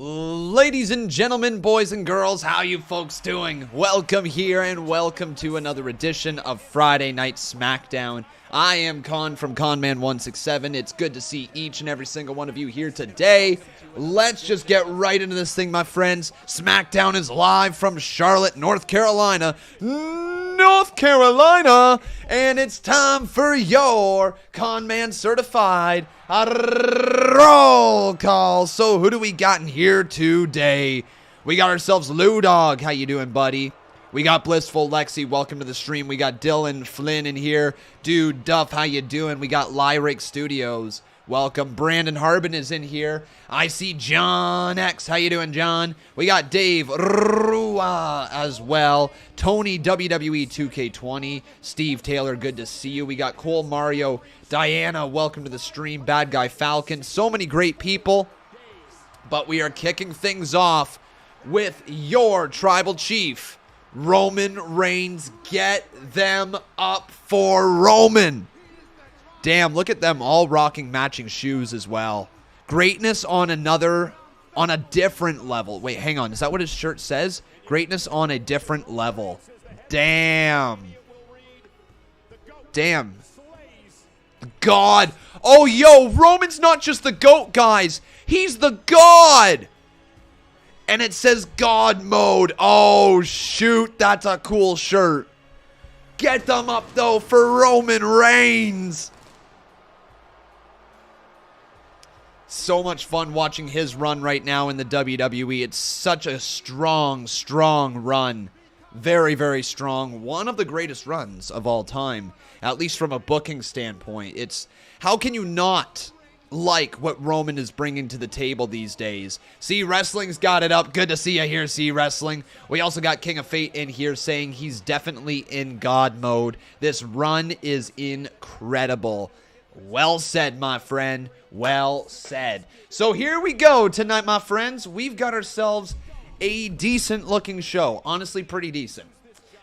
Ladies and gentlemen, boys and girls, how you folks doing? Welcome here and welcome to another edition of Friday Night Smackdown. I am Con from Conman167. It's good to see each and every single one of you here today. Let's just get right into this thing, my friends. Smackdown is live from Charlotte, North Carolina. And it's time for your Conman certified roll call. So who do we got in here today? We got ourselves Lou Dog. How you doing, buddy? We got Blissful Lexi. Welcome to the stream. We got Dylan Flynn in here. Dude Duff, how you doing? We got Lyric Studios. Welcome. Brandon Harbin is in here. I see John X. How you doing, John? We got Dave Rua as well. Tony WWE 2K20. Steve Taylor, good to see you. We got Cole Mario. Diana, welcome to the stream. Bad Guy Falcon. So many great people. But we are kicking things off with your tribal chief, Roman Reigns. Get them up for Roman. Damn, look at them all rocking matching shoes as well. Greatness on a different level. Wait, hang on. Is that what his shirt says? Greatness on a different level. Damn. Damn. God. Oh, yo, Roman's not just the GOAT, guys. He's the God. And it says God mode. Oh, shoot. That's a cool shirt. Get them up, though, for Roman Reigns. So much fun watching his run right now in the WWE. It's such a strong, strong run. Very, very strong. One of the greatest runs of all time, at least from a booking standpoint. It's how can you not like what Roman is bringing to the table these days? C Wrestling's got it up. Good to see you here, C Wrestling. We also got King of Fate in here saying he's definitely in God mode. This run is incredible. Well said, my friend. Well said. So here we go tonight, my friends. We've got ourselves a decent-looking show. Honestly, pretty decent.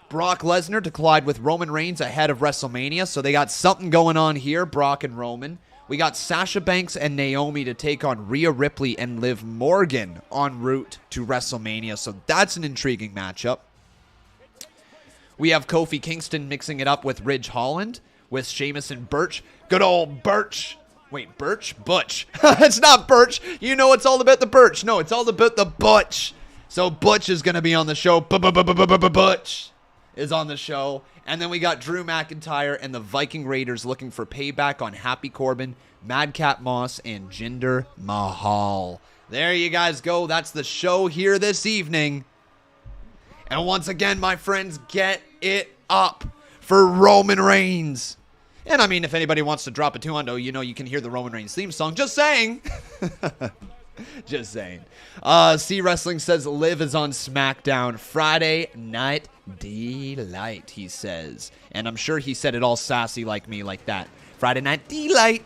Brock Lesnar to collide with Roman Reigns ahead of WrestleMania. So they got something going on here, Brock and Roman. We got Sasha Banks and Naomi to take on Rhea Ripley and Liv Morgan en route to WrestleMania. So that's an intriguing matchup. We have Kofi Kingston mixing it up with Ridge Holland, with Sheamus and Birch. Good old Birch. Wait, Birch? Butch. It's not Birch. You know it's all about the Birch. No, it's all about the Butch. So Butch is going to be on the show. Butch is on the show. And then we got Drew McIntyre and the Viking Raiders looking for payback on Happy Corbin, Madcap Moss, and Jinder Mahal. There you guys go. That's the show here this evening. And once again, my friends, get it up for Roman Reigns. And I mean, if anybody wants to drop a 2-hundo, you know you can hear the Roman Reigns theme song. Just saying. Just saying. C Wrestling says Liv is on SmackDown Friday Night Delight, he says. And I'm sure he said it all sassy like me like that. Friday Night Delight.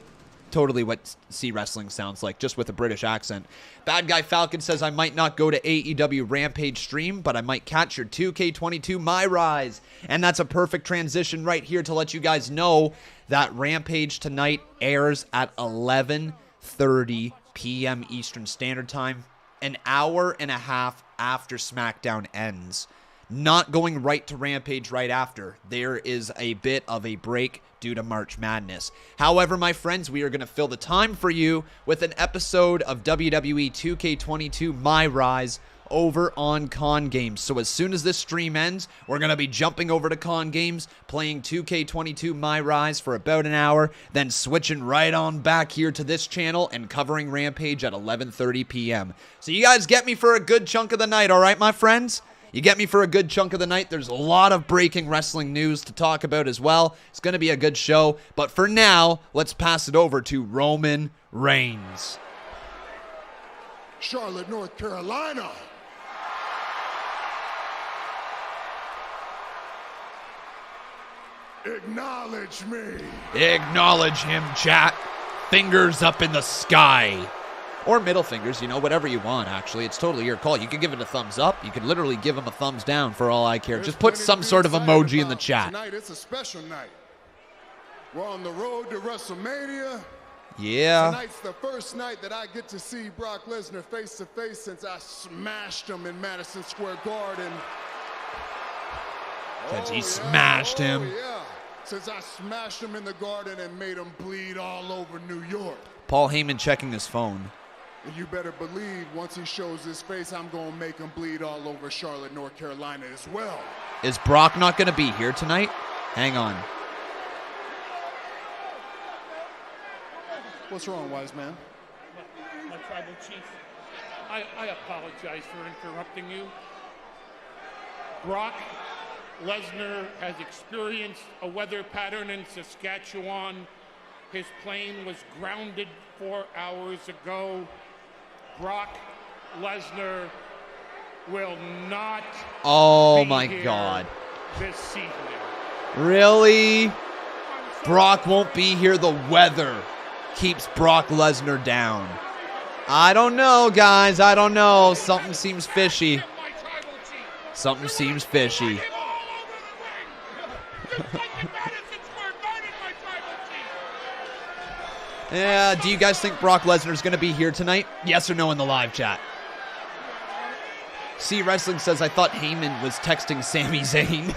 Totally what C Wrestling sounds like, just with a British accent. Bad Guy Falcon says, I might not go to AEW Rampage stream, but I might catch your 2K22 My Rise. And that's a perfect transition right here to let you guys know that Rampage tonight airs at 11:30 p.m. Eastern Standard Time, an hour and a half after SmackDown ends. Not going right to Rampage right after. There is a bit of a break due to March Madness. However, my friends, we are going to fill the time for you with an episode of WWE 2K22 My Rise over on Con Games. So as soon as this stream ends, we're going to be jumping over to Con Games, playing 2K22 My Rise for about an hour, then switching right on back here to this channel and covering Rampage at 11:30 p.m. So you guys get me for a good chunk of the night, all right, my friends? You get me for a good chunk of the night. There's a lot of breaking wrestling news to talk about as well. It's going to be a good show. But for now, let's pass it over to Roman Reigns. Charlotte, North Carolina. Acknowledge me. Acknowledge him, chat. Fingers up in the sky. Or middle fingers, you know, whatever you want, actually. It's totally your call. You can give it a thumbs up. You could literally give him a thumbs down for all I care. Just put some sort of emoji in the chat. Tonight, it's a special night. We're on the road to WrestleMania, Yeah. Tonight's the first night that I get to see Brock Lesnar face to face since I smashed him in Madison Square Garden. Since he smashed him. Yeah. Since I smashed him in the Garden and made him bleed all over New York. Paul Heyman checking his phone. And you better believe once he shows his face, I'm going to make him bleed all over Charlotte, North Carolina as well. Is Brock not going to be here tonight? Hang on. What's wrong, wise man? My tribal chief, I apologize for interrupting you. Brock Lesnar has experienced a weather pattern in Saskatchewan. His plane was grounded 4 hours ago. Brock Lesnar will not Oh be my here God. this evening. Really? Brock won't be here. The weather keeps Brock Lesnar down. I don't know, guys. I don't know. Something seems fishy. Something seems fishy. Yeah, do you guys think Brock Lesnar's going to be here tonight? Yes or no in the live chat? See, Wrestling says, I thought Heyman was texting Sami Zayn.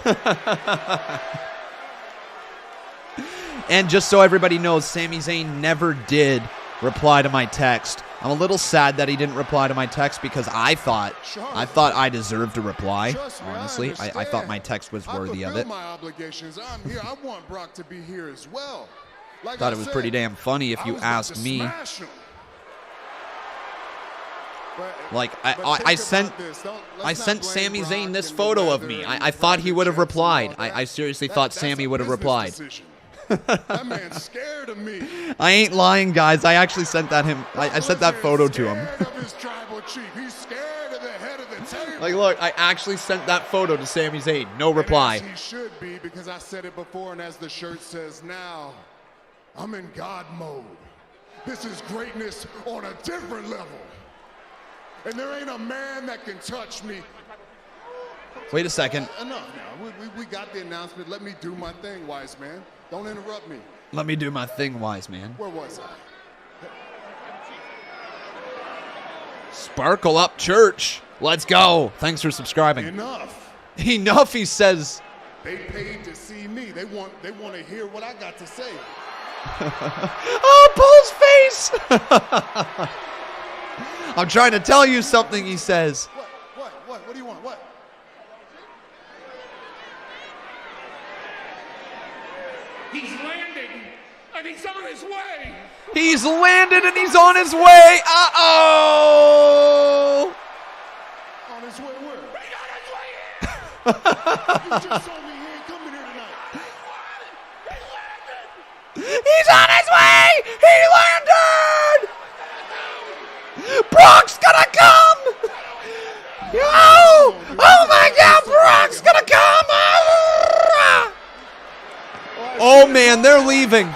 And just so everybody knows, Sami Zayn never did reply to my text. I'm a little sad that he didn't reply to my text because I thought I deserved a reply. Honestly, I thought my text was worthy of it. My obligations. I'm here. I want Brock to be here as well. Like Thought I it was said, pretty damn funny if you I was about asked to me. smash him. Like I sent Sami Zayn this photo of me. I thought he would have replied. I seriously thought Sami would have replied. That man's scared of me. I ain't lying, guys. I actually sent that him. I sent that photo to him. Scared of his tribal chief. He's scared of the head of the table. Like, look, I actually sent that photo to Sami Zayn. No reply. As he should be, because I said it before, and as the shirt says now, I'm in God mode. This is greatness on a different level. And there ain't a man that can touch me. Wait a second. Enough now. We got the announcement. Let me do my thing, wise man. Don't interrupt me. Let me do my thing, wise man. Where was I? Sparkle up, church. Let's go. Thanks for subscribing. Enough. Enough, he says. They paid to see me. They want to hear what I got to say. Oh, Paul's face! I'm trying to tell you something, he says. What do you want? What? He's landing, and he's on his way. He's landed and he's on his way. Uh-oh! On his way where? He's on his way in. You just told me he ain't coming here tonight. He's on his way! He landed! Brock's gonna come! Oh! Oh my God, Brock's gonna come! Oh man, they're leaving.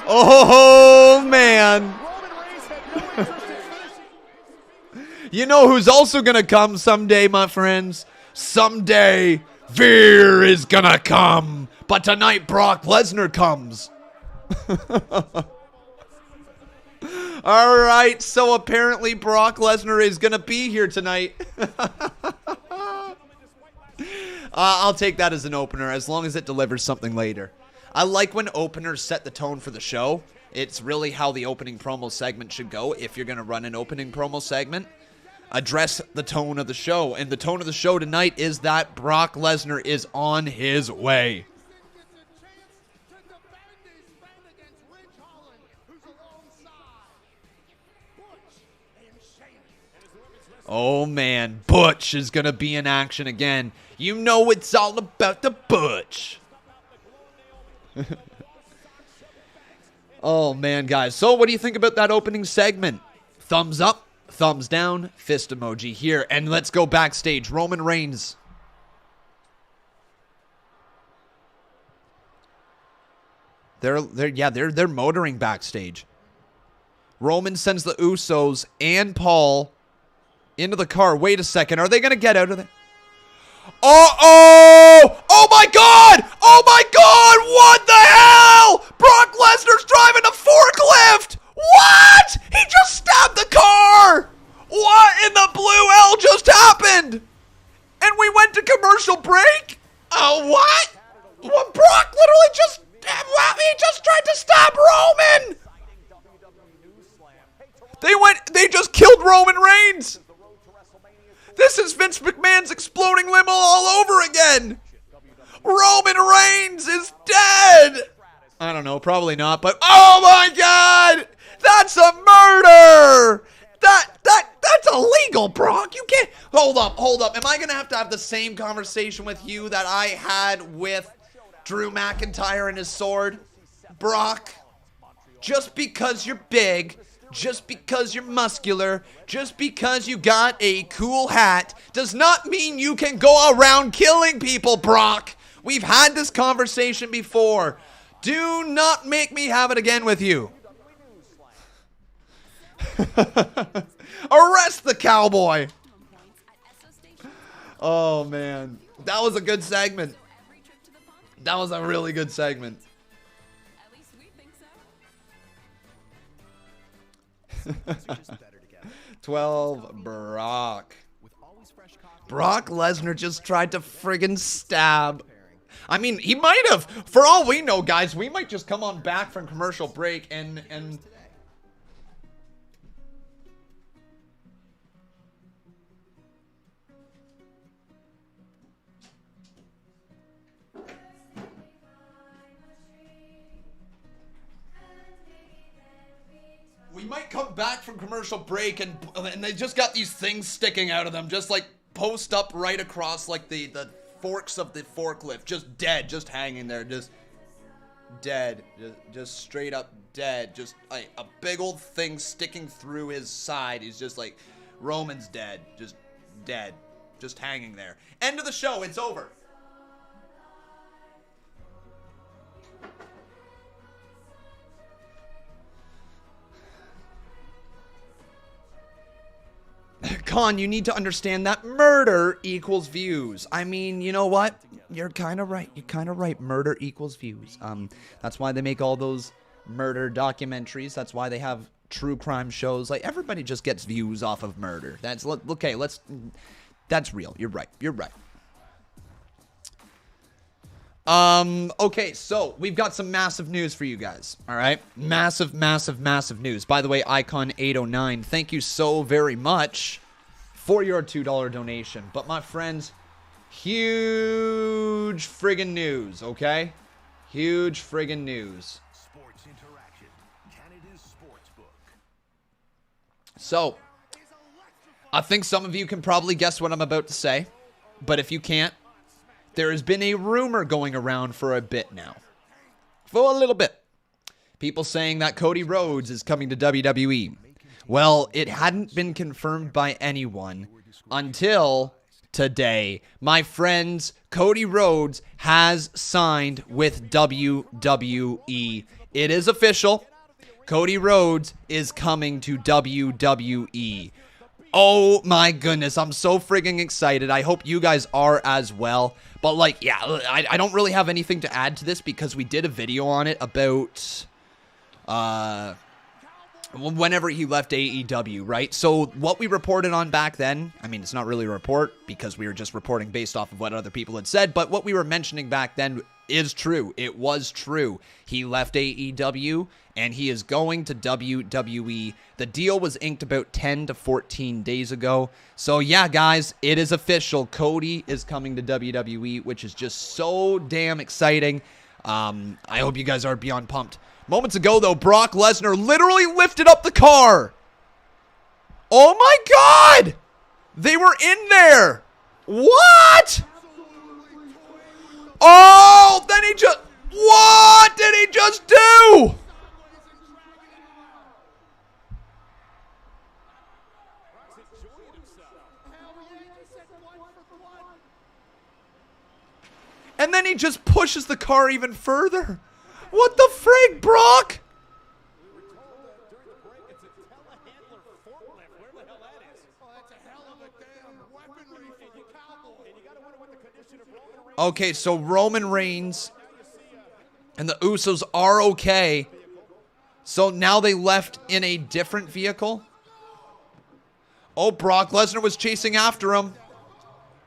Oh man. You know who's also gonna come someday, my friends? Someday, Veer is gonna come. But tonight, Brock Lesnar comes. All right, so apparently Brock Lesnar is gonna be here tonight. I'll take that as an opener, as long as it delivers something later. I like when openers set the tone for the show. It's really how the opening promo segment should go. If you're going to run an opening promo segment, address the tone of the show. And the tone of the show tonight is that Brock Lesnar is on his way. Oh man, Butch is going to be in action again. You know it's all about the Butch. Oh man, guys. So what do you think about that opening segment? Thumbs up, thumbs down, fist emoji here. And let's go backstage. Roman Reigns. They're motoring backstage. Roman sends the Usos and Paul into the car. Wait a second. Are they going to get out of there? Uh-oh! Oh my god! Oh my god! What the hell? Brock Lesnar's driving a forklift! What? He just stabbed the car! What in the blue hell just happened? And we went to commercial break? Oh, what? What, Brock literally just... He just tried to stab Roman! They just killed Roman Reigns! This is Vince McMahon's exploding limo all over again! Roman Reigns is dead! I don't know, probably not, but oh my god! That's a murder! That's illegal, Brock. You can't... Hold up. Am I going to have the same conversation with you that I had with Drew McIntyre and his sword? Brock, just because you're big, just because you're muscular, just because you got a cool hat, does not mean you can go around killing people, Brock. We've had this conversation before. Do not make me have it again with you. Arrest the cowboy. Oh, man. That was a good segment. That was a really good segment. 12, Brock. Brock Lesnar just tried to friggin' stab. I mean, he might have. For all we know, guys, we might just come on back from commercial break and we might come back from commercial break and they just got these things sticking out of them, just like post up right across like the forks of the forklift, just dead, just hanging there, just dead, just straight up dead, just like a big old thing sticking through his side. He's just like, Roman's dead, just hanging there. End of the show, it's over. Con, you need to understand that murder equals views. I mean, you know what? You're kind of right. Murder equals views. That's why they make all those murder documentaries. That's why they have true crime shows. Like, everybody just gets views off of murder. That's real. You're right. Okay, so we've got some massive news for you guys. All right, massive news. By the way, Icon809, thank you so very much for your $2 donation. But my friends, huge friggin' news, okay? Huge friggin' news. Sports Interaction, Canada's Sportsbook. So, I think some of you can probably guess what I'm about to say, but if you can't, there has been a rumor going around for a bit now. For a little bit. People saying that Cody Rhodes is coming to WWE. Well, it hadn't been confirmed by anyone until today. My friends, Cody Rhodes has signed with WWE. It is official. Cody Rhodes is coming to WWE. Oh my goodness, I'm so friggin' excited. I hope you guys are as well. But like, yeah, I don't really have anything to add to this because we did a video on it about whenever he left AEW, right? So what we reported on back then, I mean, it's not really a report because we were just reporting based off of what other people had said, but what we were mentioning back then is true. It was true. He left AEW and he is going to WWE. The deal was inked about 10 to 14 days ago. So yeah, guys, it is official. Cody is coming to WWE, which is just so damn exciting. I hope you guys are beyond pumped. Moments ago, though, Brock Lesnar literally lifted up the car. Oh my God! They were in there. What? Oh, then he just... What did he just do? And then he just pushes the car even further. What the frig, Brock? Okay, so Roman Reigns and the Usos are okay. So now they left in a different vehicle. Oh, Brock Lesnar was chasing after him.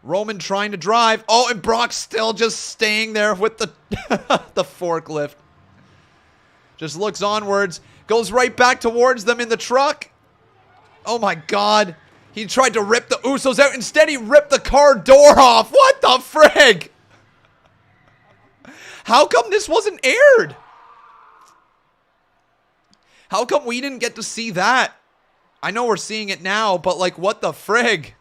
Roman trying to drive. Oh, and Brock still just staying there with the the forklift. Just looks onwards. Goes right back towards them in the truck. Oh my God. He tried to rip the Usos out. Instead, he ripped the car door off. What the frig? How come this wasn't aired? How come we didn't get to see that? I know we're seeing it now, but like, what the frig?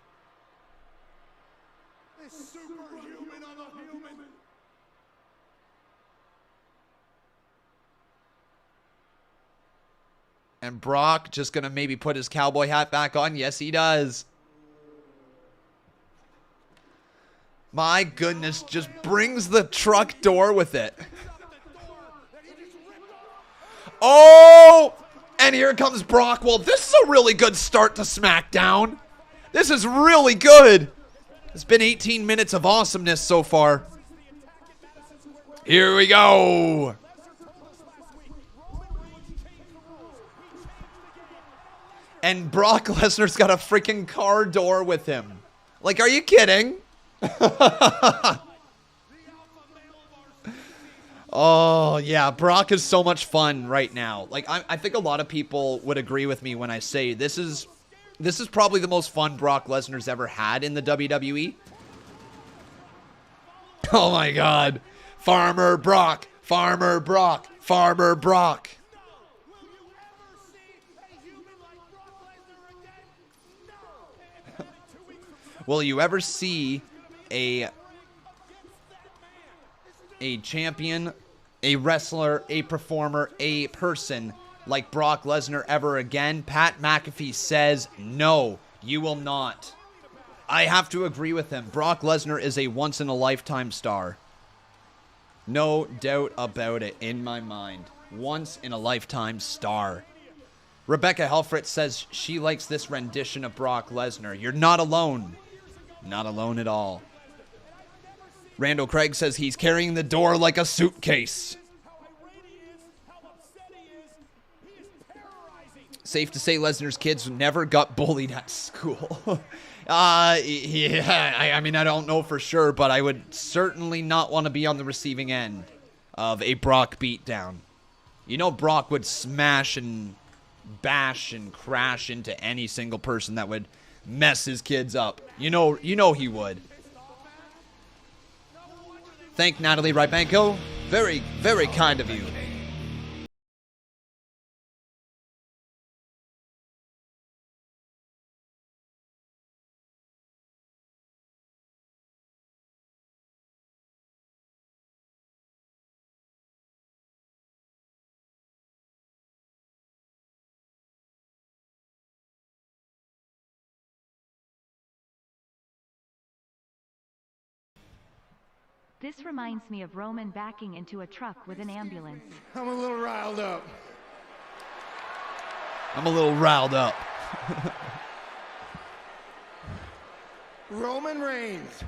And Brock just gonna maybe put his cowboy hat back on. Yes, he does. My goodness, just brings the truck door with it. Oh! And here comes Brock. Well, this is a really good start to SmackDown. This is really good. It's been 18 minutes of awesomeness so far. Here we go. And Brock Lesnar's got a freaking car door with him. Like, are you kidding? Oh, yeah. Brock is so much fun right now. Like, I think a lot of people would agree with me when I say this is probably the most fun Brock Lesnar's ever had in the WWE. Oh, my God. Farmer Brock. Farmer Brock. Farmer Brock. Will you ever see a champion, a wrestler, a performer, a person like Brock Lesnar ever again? Pat McAfee says no, you will not. I have to agree with him. Brock Lesnar is a once-in-a-lifetime star. No doubt about it in my mind. Once-in-a-lifetime star. Rebecca Helfrich says she likes this rendition of Brock Lesnar. You're not alone. Not alone at all. Randall Craig says he's carrying the door like a suitcase. Safe to say Lesnar's kids never got bullied at school. Yeah, I mean, I don't know for sure, but I would certainly not want to be on the receiving end of a Brock beatdown. You know Brock would smash and bash and crash into any single person that would mess his kids up. You know he would. Thank Natalie Rybanko. Very, very kind of you. This reminds me of Roman backing into a truck with an ambulance. I'm a little riled up. Roman Reigns,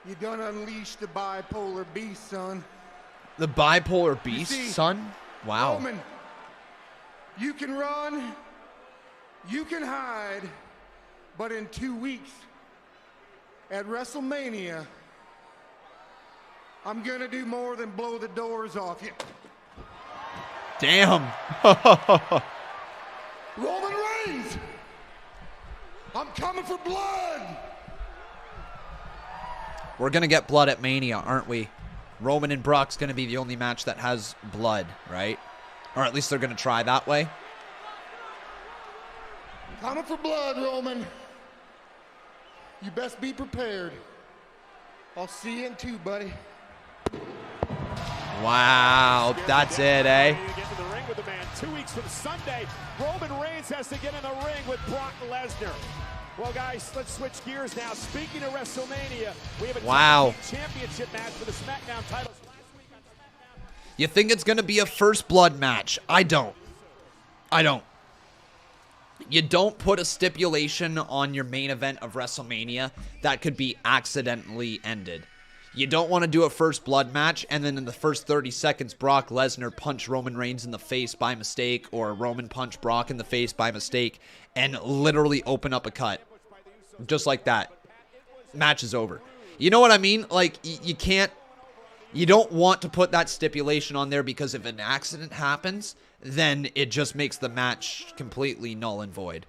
you done unleashed the bipolar beast, son. The bipolar beast, son? Wow. Roman, you can run, you can hide, but in 2 weeks, at WrestleMania, I'm gonna do more than blow the doors off you. Damn. Roman Reigns, I'm coming for blood. We're going to get blood at Mania, aren't we? Roman and Brock's going to be the only match that has blood, right? Or at least they're going to try that way. Coming for blood, Roman. You best be prepared. I'll see you in 2, buddy. Wow, that's it, eh? Get to the ring with the man. 2 weeks from Sunday, Roman Reigns has to get in the ring with Brock Lesnar. Well, guys, let's switch gears now. Speaking of WrestleMania, we have a championship match for the SmackDown titles. You think it's going to be a first blood match? I don't. You don't put a stipulation on your main event of WrestleMania that could be accidentally ended. You don't want to do a first blood match and then in the first 30 seconds Brock Lesnar punch Roman Reigns in the face by mistake, or Roman punch Brock in the face by mistake, and literally open up a cut. Just like that. Match is over. You know what I mean? Like, you don't want to put that stipulation on there, because if an accident happens, then it just makes the match completely null and void.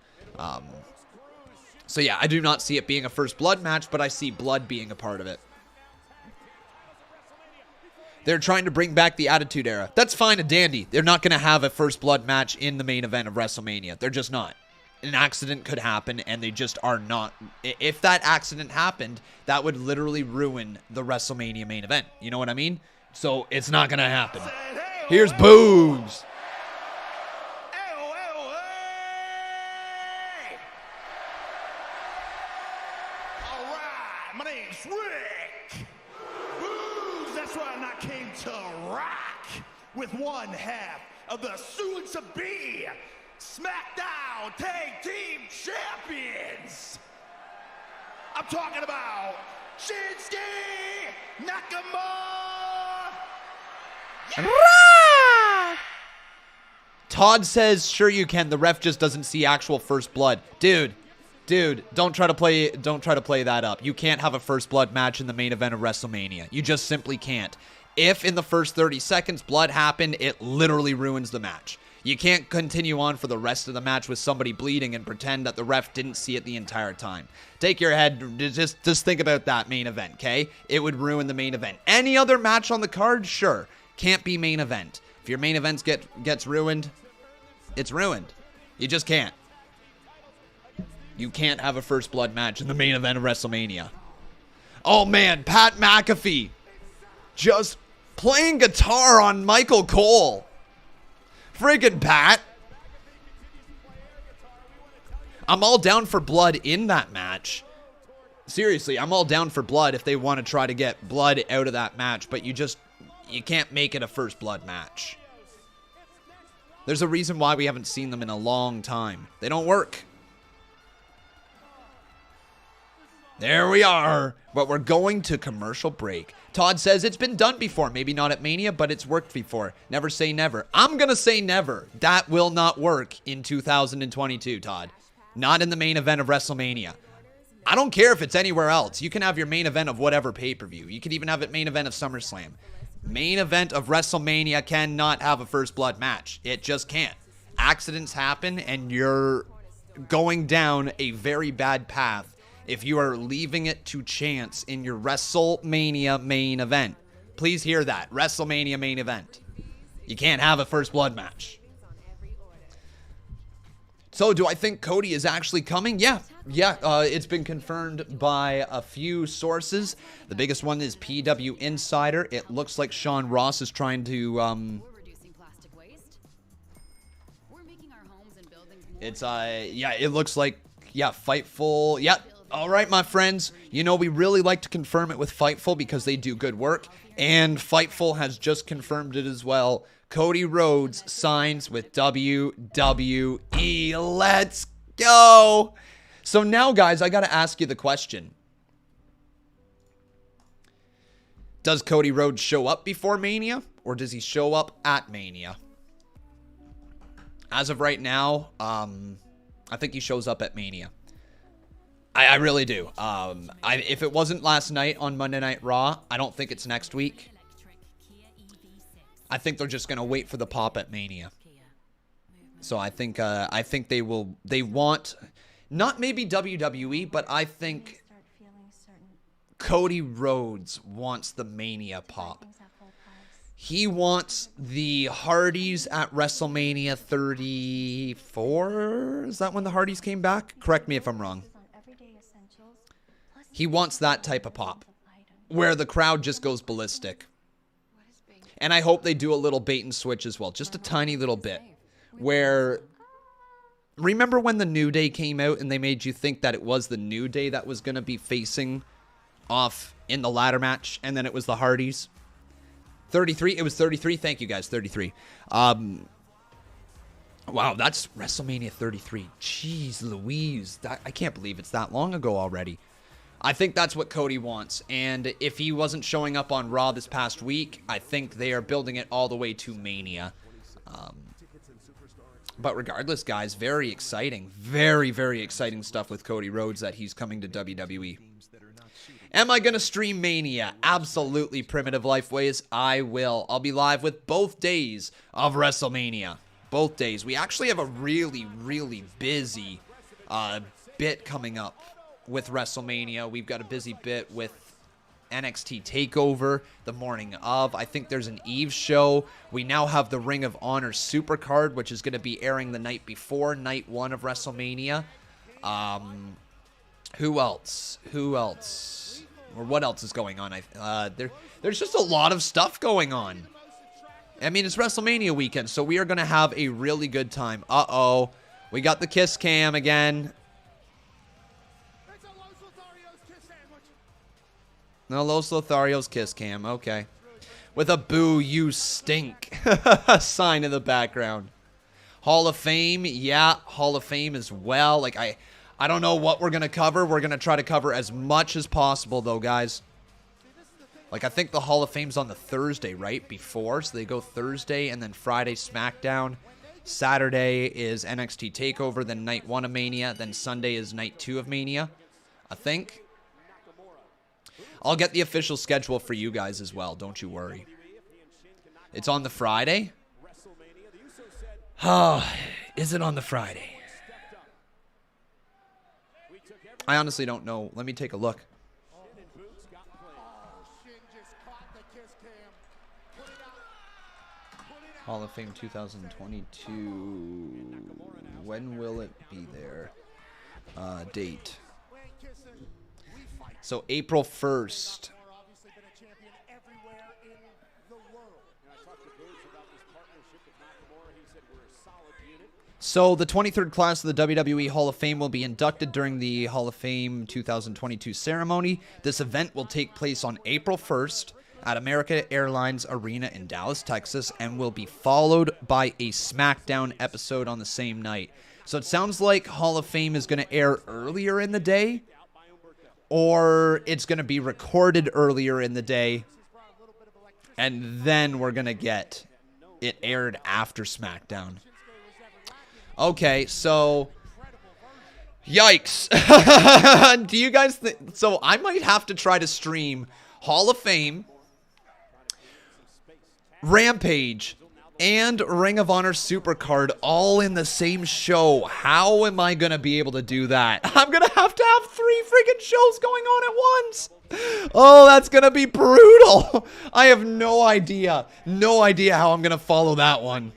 So yeah, I do not see it being a first blood match, but I see blood being a part of it. They're trying to bring back the Attitude Era. That's fine and dandy. They're not going to have a first blood match in the main event of WrestleMania. They're just not. An accident could happen, and they just are not. If that accident happened, that would literally ruin the WrestleMania main event. You know what I mean? So it's not going to happen. Here's Boogs. All right, my name's Rick. Boogs, that's right, and I came to rock with one half of the soon-to-be Smackdown Tag Team Champions. I'm talking about Shinsuke Nakamura. Yeah. Todd says, "Sure you can. The ref just doesn't see actual first blood." Dude, don't try to play that up. You can't have a first blood match in the main event of WrestleMania. You just simply can't. If in the first 30 seconds blood happened, it literally ruins the match. You can't continue on for the rest of the match with somebody bleeding and pretend that the ref didn't see it the entire time. Take your head, just think about that main event, okay? It would ruin the main event. Any other match on the card, sure. Can't be main event. If your main event gets ruined, it's ruined. You just can't. You can't have a first blood match in the main event of WrestleMania. Oh man, Pat McAfee just playing guitar on Michael Cole. Friggin' Pat. I'm all down for blood in that match. Seriously, I'm all down for blood if they want to try to get blood out of that match, but you can't make it a first blood match. There's a reason why we haven't seen them in a long time. They don't work. There we are. But we're going to commercial break. Todd says it's been done before. Maybe not at Mania, but it's worked before. Never say never. I'm going to say never. That will not work in 2022, Todd. Not in the main event of WrestleMania. I don't care if it's anywhere else. You can have your main event of whatever pay-per-view. You could even have it main event of SummerSlam. Main event of WrestleMania cannot have a first blood match. It just can't. Accidents happen, and you're going down a very bad path if you are leaving it to chance in your WrestleMania main event. Please hear that. WrestleMania main event. You can't have a first blood match. So, do I think Cody is actually coming? Yeah. It's been confirmed by a few sources. The biggest one is PW Insider. It looks like Sean Ross is trying to, it looks like, Fightful. Yeah. All right, my friends. You know, we really like to confirm it with Fightful because they do good work. And Fightful has just confirmed it as well. Cody Rhodes signs with WWE. Let's go. So now, guys, I got to ask you the question. Does Cody Rhodes show up before Mania, or does he show up at Mania? As of right now, I think he shows up at Mania. I really do. If it wasn't last night on Monday Night Raw, I don't think it's next week. I think they're just going to wait for the pop at Mania. So I think they want, not maybe WWE, but I think Cody Rhodes wants the Mania pop. He wants the Hardys at WrestleMania 34. Is that when the Hardys came back? Correct me if I'm wrong. He wants that type of pop, where the crowd just goes ballistic. And I hope they do a little bait and switch as well, just a tiny little bit, where, remember when the New Day came out and they made you think that it was the New Day that was going to be facing off in the ladder match, and then it was the Hardys? 33, it was 33, thank you guys, 33. Wow, that's WrestleMania 33. Jeez Louise. I can't believe it's that long ago already. I think that's what Cody wants. And if he wasn't showing up on Raw this past week, I think they are building it all the way to Mania. But regardless, guys, very exciting. Very, very exciting stuff with Cody Rhodes that he's coming to WWE. Am I going to stream Mania? Absolutely, Primitive Lifeways. I will. I'll be live with both days of WrestleMania. Both days. We actually have a really, really busy bit coming up with WrestleMania. We've got a busy bit with NXT TakeOver the morning of. I think there's an Eve show. We now have the Ring of Honor Supercard, which is going to be airing the night before night 1 of WrestleMania. Who else? Or what else is going on? There's just a lot of stuff going on. I mean, it's WrestleMania weekend, so we are going to have a really good time. Uh-oh. We got the kiss cam again. No, Los Lotharios kiss cam. Okay. With a boo, you stink sign in the background. Hall of Fame. Yeah, Hall of Fame as well. Like, I don't know what we're going to cover. We're going to try to cover as much as possible, though, guys. Like, I think the Hall of Fame's on the Thursday, right? Before. So they go Thursday and then Friday Smackdown. Saturday is NXT TakeOver, then night 1 of Mania. Then Sunday is night 2 of Mania, I think. I'll get the official schedule for you guys as well. Don't you worry. It's on the Friday? Oh, is it on the Friday? I honestly don't know. Let me take a look. Hall of Fame 2022. When will it be there? Date. So April 1st. So the 23rd class of the WWE Hall of Fame will be inducted during the Hall of Fame 2022 ceremony. This event will take place on April 1st. At America Airlines Arena in Dallas, Texas, and will be followed by a SmackDown episode on the same night. So it sounds like Hall of Fame is going to air earlier in the day, or it's going to be recorded earlier in the day, and then we're going to get it aired after SmackDown. Okay, so yikes. Do you guys think... So I might have to try to stream Hall of Fame, Rampage, and Ring of Honor Supercard all in the same show. How am I going to be able to do that? I'm going to have 3 freaking shows going on at once. Oh, that's going to be brutal. I have no idea. No idea how I'm going to follow that one.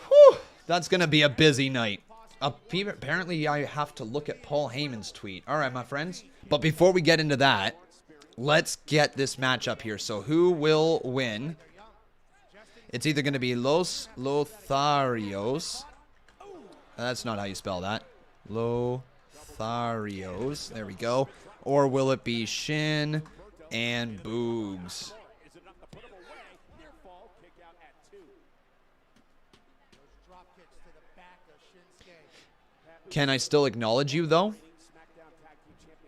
Whew, that's going to be a busy night. Apparently, I have to look at Paul Heyman's tweet. All right, my friends. But before we get into that, let's get this matchup here. So who will win? It's either going to be Los Lotharios. That's not how you spell that. Lotharios. There we go. Or will it be Shin and Boogs? Can I still acknowledge you, though?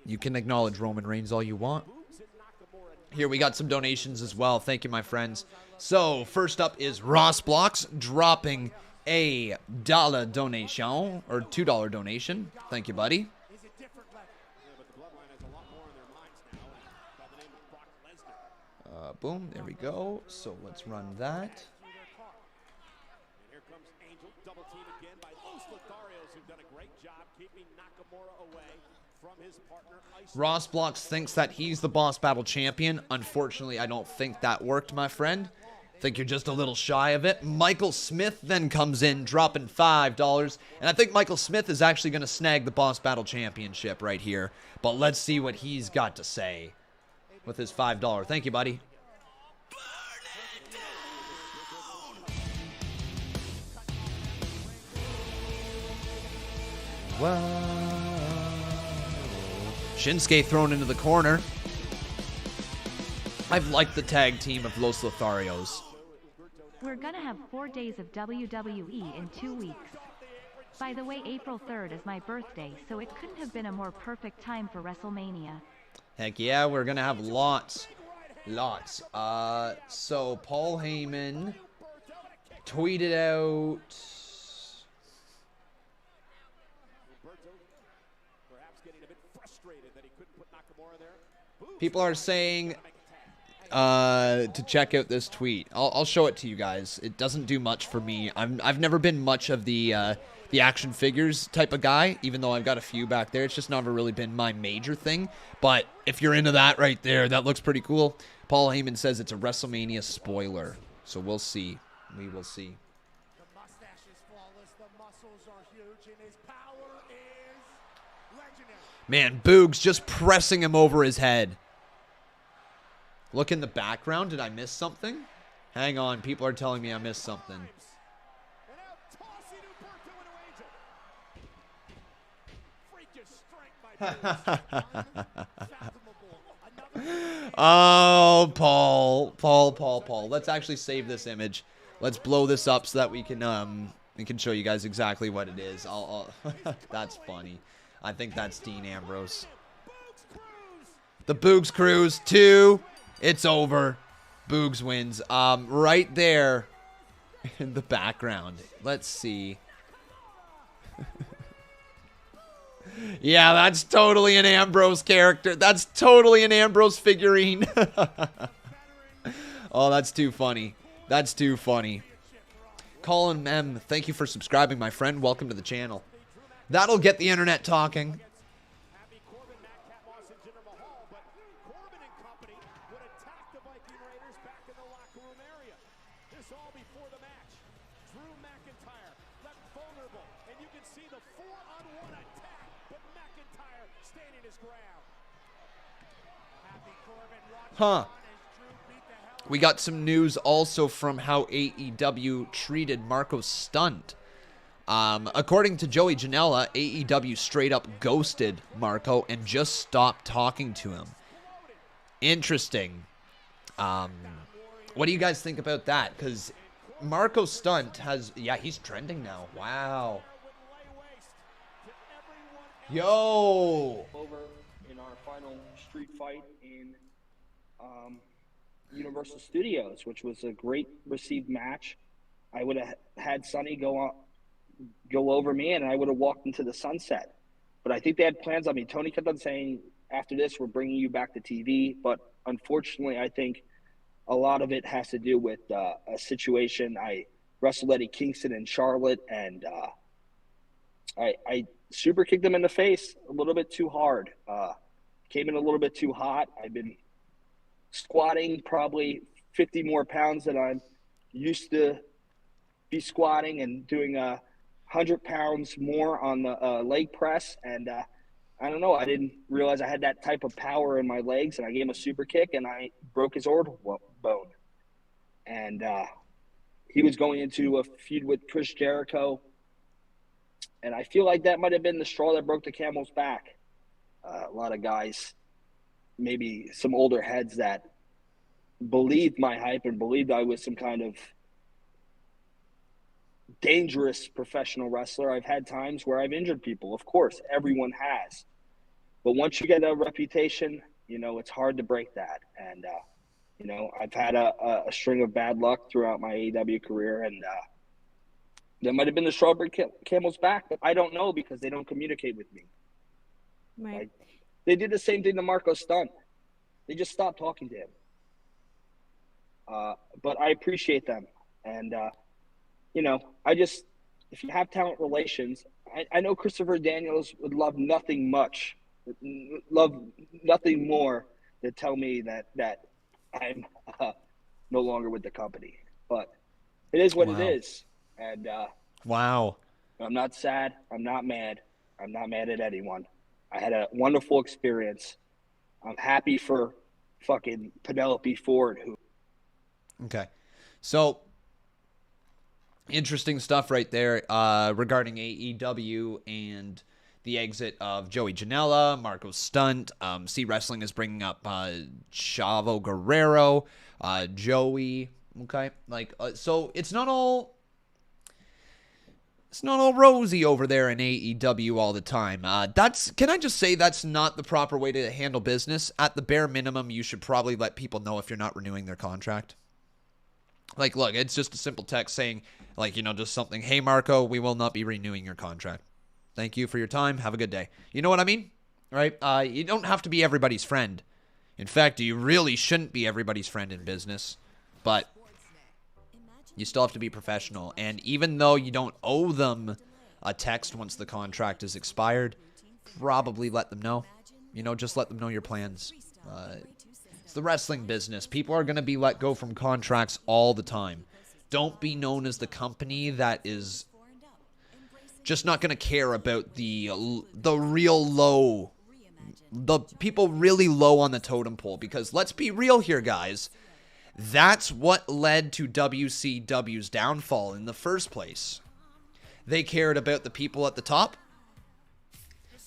You can acknowledge Roman Reigns all you want. Here, we got some donations as well. Thank you, my friends. So, first up is Ross Blocks dropping a $1 donation, or $2 donation. Thank you, buddy. Boom, there we go. So, let's run that. Here comes Angel, double team again by Los Lotharios, who've done a great job keeping Nakamura away from his partner. Ross Blocks thinks that he's the Boss Battle Champion. Unfortunately, I don't think that worked, my friend. I think you're just a little shy of it. Michael Smith then comes in, dropping $5. And I think Michael Smith is actually going to snag the Boss Battle Championship right here. But let's see what he's got to say with his $5. Thank you, buddy. Shinsuke thrown into the corner. I've liked the tag team of Los Lotharios. We're gonna have 4 days of WWE in 2 weeks. By the way, April 3rd is my birthday, so it couldn't have been a more perfect time for WrestleMania. Heck yeah, we're going to have lots. Lots. So Paul Heyman tweeted out... People are saying to check out this tweet. I'll show it to you guys. It doesn't do much for me. I've never been much of the action figures type of guy, even though I've got a few back there. It's just never really been my major thing. But if you're into that right there, that looks pretty cool. Paul Heyman says it's a WrestleMania spoiler. So we'll see. We will see. The mustache is flawless, the muscles are huge, and his power is legendary. Man, Boogs just pressing him over his head. Look in the background. Did I miss something? Hang on. People are telling me I missed something. Oh, Paul. Let's actually save this image. Let's blow this up so that we can show you guys exactly what it is. That's funny. I think that's Dean Ambrose. The Boogs Cruise 2. It's over. Boogs wins. Right there in the background. Let's see. Yeah, that's totally an Ambrose character. That's totally an Ambrose figurine. Oh, that's too funny. That's too funny. Colin M., thank you for subscribing, my friend. Welcome to the channel. That'll get the internet talking. Happy Corbin, lost to Jinder Mahal, but Corbin and company would attack the Viking Raiders back in the locker room area. This all before the match. Drew McIntyre left vulnerable, and you can see the 4-on-1 attack, but McIntyre standing his ground. Happy Corbin Huh. We got some news also from how AEW treated Marco Stunt. According to Joey Janela, AEW straight up ghosted Marco and just stopped talking to him. Interesting. What do you guys think about that? Because Marco Stunt has... Yeah, he's trending now. Wow. Yo! Over in our final street fight in Universal Studios, which was a great received match. I would have had Sonny go over me, and I would have walked into the sunset. But I think they had plans on me. Tony kept on saying, after this, we're bringing you back to TV. But unfortunately, I think a lot of it has to do with a situation. I wrestled Eddie Kingston in Charlotte, and I super kicked him in the face a little bit too hard. Came in a little bit too hot. I've been squatting probably 50 more pounds than I'm used to be squatting, and doing 100 pounds more on the leg press. And I don't know, I didn't realize I had that type of power in my legs, and I gave him a super kick, and I broke his orbital bone. And he was going into a feud with Chris Jericho, and I feel like that might have been the straw that broke the camel's back. A lot of guys, maybe some older heads, that believed my hype and believed I was some kind of dangerous professional wrestler. I've had times where I've injured people. Of course, everyone has. But once you get a reputation, it's hard to break that. And, I've had a string of bad luck throughout my AEW career, and that might have been the straw that broke camel's back, but I don't know, because they don't communicate with me. Right. They did the same thing to Marco Stunt. They just stopped talking to him. But I appreciate them. And, if you have talent relations, I know Christopher Daniels would love nothing more to tell me that I'm no longer with the company. But it is what it is. And wow. I'm not sad. I'm not mad. I'm not mad at anyone. I had a wonderful experience. I'm happy for fucking Penelope Ford. Okay. So, interesting stuff right there regarding AEW and the exit of Joey Janela, Marco Stunt. C Wrestling is bringing up Chavo Guerrero, Joey. Okay? Like, so it's not all rosy over there in AEW all the time. Can I just say that's not the proper way to handle business? At the bare minimum, you should probably let people know if you're not renewing their contract. Like, look, it's just a simple text saying, like, just something, hey, Marco, we will not be renewing your contract. Thank you for your time. Have a good day. You know what I mean? Right? You don't have to be everybody's friend. In fact, you really shouldn't be everybody's friend in business. But you still have to be professional. And even though you don't owe them a text once the contract is expired, probably let them know. Just let them know your plans. It's the wrestling business. People are going to be let go from contracts all the time. Don't be known as the company that is just not going to care about the real low, the people really low on the totem pole. Because let's be real here, guys. That's what led to WCW's downfall in the first place. They cared about the people at the top.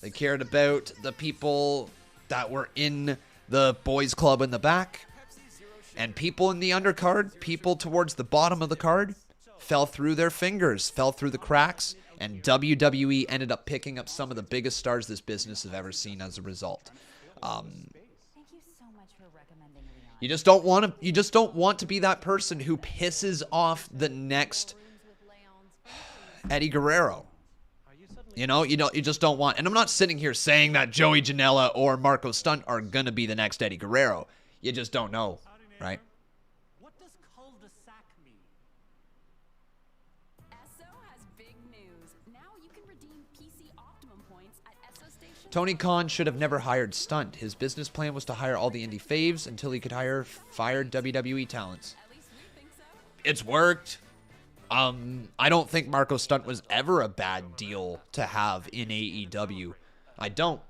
They cared about the people that were in the boys club in the back. And people in the undercard, people towards the bottom of the card, fell through their fingers, fell through the cracks, and WWE ended up picking up some of the biggest stars this business has ever seen as a result. You just don't want to be that person who pisses off the next Eddie Guerrero. You just don't want. And I'm not sitting here saying that Joey Janela or Marco Stunt are gonna be the next Eddie Guerrero. You just don't know, right? What does cul-de-sac mean? Esso has big news. Now you can redeem PC Optimum points at Esso Station. Tony Khan should have never hired Stunt. His business plan was to hire all the indie faves until he could hire fired WWE talents. At least we think so. It's worked. I don't think Marco Stunt was ever a bad deal to have in AEW. I don't.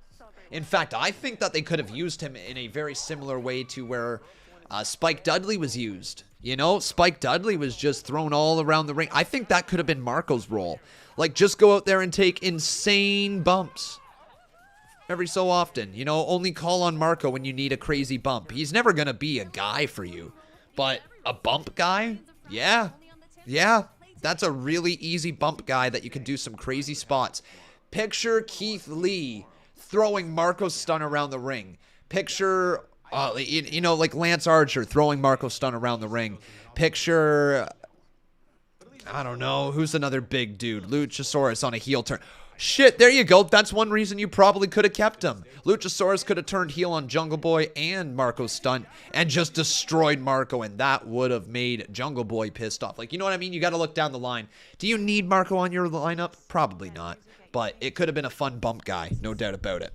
In fact, I think that they could have used him in a very similar way to where Spike Dudley was used. Spike Dudley was just thrown all around the ring. I think that could have been Marco's role. Like, just go out there and take insane bumps every so often. Only call on Marco when you need a crazy bump. He's never going to be a guy for you. But a bump guy? Yeah, that's a really easy bump guy that you can do some crazy spots. Picture Keith Lee throwing Marco Stunt around the ring. Picture, like Lance Archer throwing Marco Stunt around the ring. Picture, I don't know, who's another big dude? Luchasaurus on a heel turn. Shit, there you go. That's one reason you probably could have kept him. Luchasaurus could have turned heel on Jungle Boy and Marco Stunt and just destroyed Marco, and that would have made Jungle Boy pissed off. Like, you know what I mean? You got to look down the line. Do you need Marco on your lineup? Probably not. But it could have been a fun bump guy, no doubt about it.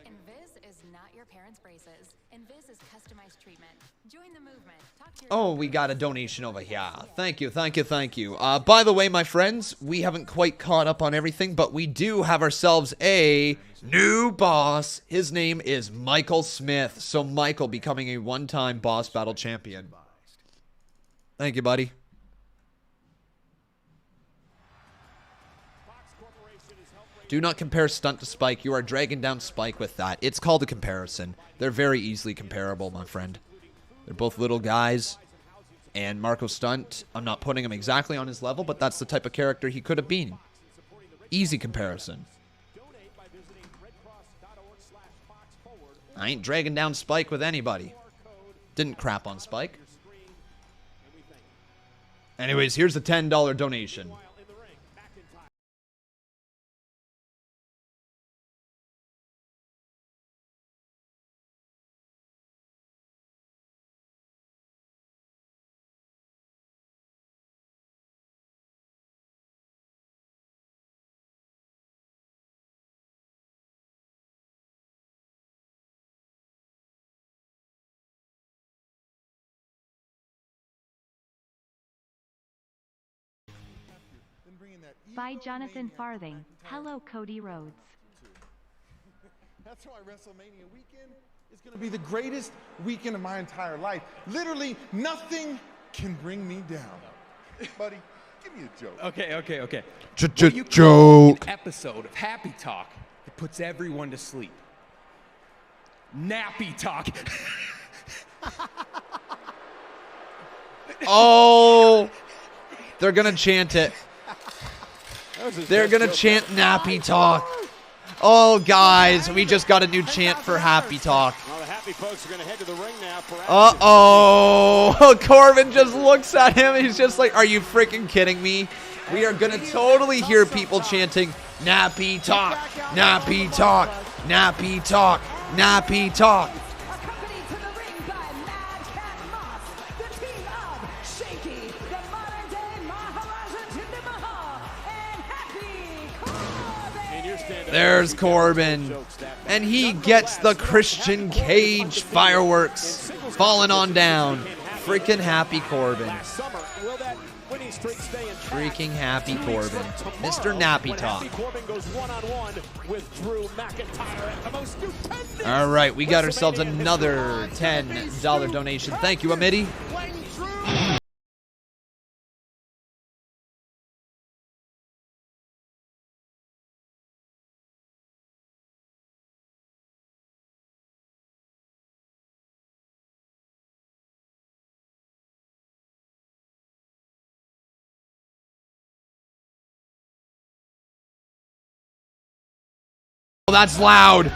Invis is not your parents' braces. Invis is customized treatment. Join the movement. Talk to your Oh, we got a donation over here. Thank you. By the way, my friends, we haven't quite caught up on everything, but we do have ourselves a new boss. His name is Michael Smith. So Michael becoming a one-time boss battle champion. Thank you, buddy. Do not compare Stunt to Spike. You are dragging down Spike with that. It's called a comparison. They're very easily comparable, my friend. They're both little guys. And Marco Stunt, I'm not putting him exactly on his level, but that's the type of character he could have been. Easy comparison. I ain't dragging down Spike with anybody. Didn't crap on Spike. Anyways, here's a $10 donation. By Jonathan Farthing. Hello, Cody Rhodes. That's why WrestleMania weekend is going to be the greatest weekend of my entire life. Literally, nothing can bring me down. Buddy, give me a joke. Okay. Joke. An episode of Happy Talk that puts everyone to sleep. Nappy Talk. Oh, they're going to chant it. They're going to chant Nappy Talk. Oh, guys, we just got a new chant for Happy Talk. Well, the happy folks are going to head to the ring now. Uh-oh. Corbin just looks at him. He's just like, are you freaking kidding me? We are going to totally hear people chanting, Nappy Talk, Nappy Talk, Nappy Talk, Nappy Talk. There's Corbin. And he gets the Christian Cage fireworks falling on down. Freaking happy Corbin. Freaking happy Corbin. Mr. Nappy Talk. All right, we got ourselves another $10 donation. Thank you, Amity. Oh, that's loud.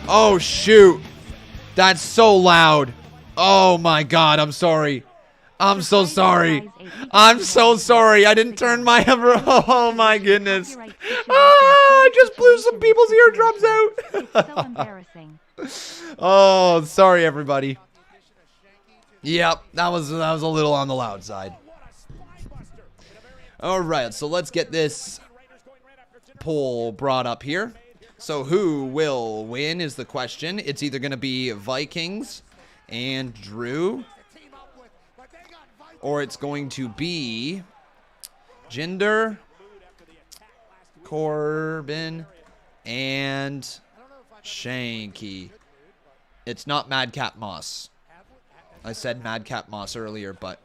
Oh, shoot. That's so loud. Oh, my God. I'm sorry. I'm so sorry. I'm so sorry. I didn't turn my ever. Oh, my goodness. I just blew some people's eardrums out. So embarrassing. Oh, sorry, everybody. Yep, that was a little on the loud side. All right, so let's get this poll brought up here. So who will win is the question. It's either going to be Vikings and Drew, or it's going to be Jinder, Corbin, and Shanky. It's not Madcap Moss. I said Madcap Moss earlier, but...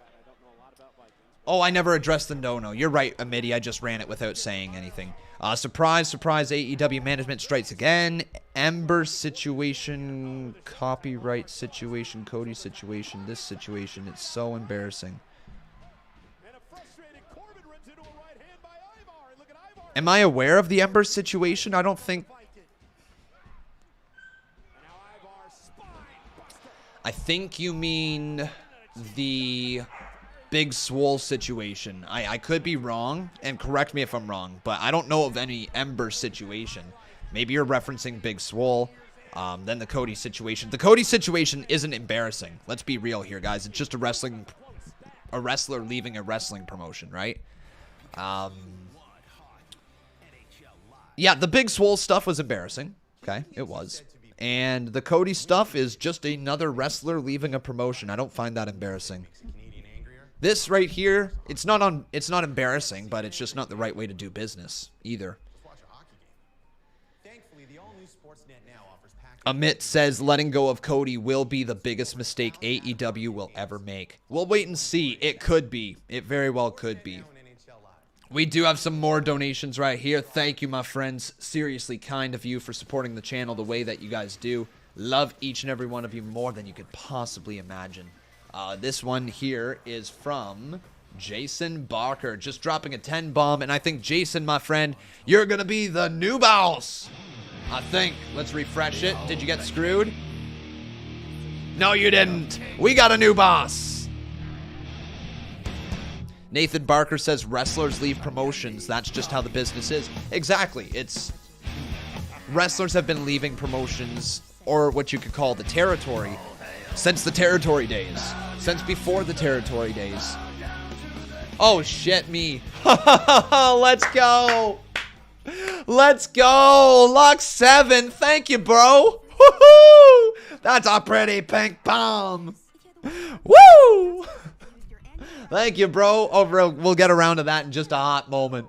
Oh, I never addressed the no-no. You're right, Amity. I just ran it without saying anything. Surprise, surprise, AEW management strikes again. Ember situation, copyright situation, Cody situation, this situation. It's so embarrassing. Am I aware of the Ember situation? I don't think... I think you mean the Big Swole situation. I could be wrong, and correct me if I'm wrong, but I don't know of any Ember situation. Maybe you're referencing Big Swole, then the Cody situation. The Cody situation isn't embarrassing. Let's be real here, guys. It's just a wrestler leaving a wrestling promotion, right? Yeah, the Big Swole stuff was embarrassing. Okay, it was. And the Cody stuff is just another wrestler leaving a promotion. I don't find that embarrassing. This right here, it's not embarrassing, but it's just not the right way to do business either. Amit says letting go of Cody will be the biggest mistake AEW will ever make. We'll wait and see. It could be. It very well could be. We do have some more donations right here. Thank you, my friends. Seriously kind of you for supporting the channel the way that you guys do. Love each and every one of you more than you could possibly imagine. This one here is from Jason Barker. Just dropping a 10 bomb. And I think, Jason, my friend, you're going to be the new boss. I think. Let's refresh it. Did you get screwed? No, you didn't. We got a new boss. Nathan Barker says wrestlers leave promotions. That's just how the business is. Exactly. It's wrestlers have been leaving promotions, or what you could call the territory, since the territory days. Since before the territory days. Oh, shit me. Let's go. Let's go. Luck 7. Thank you, bro. Woohoo! That's a pretty pink bomb. Woo! Thank you, bro. We'll get around to that in just a hot moment.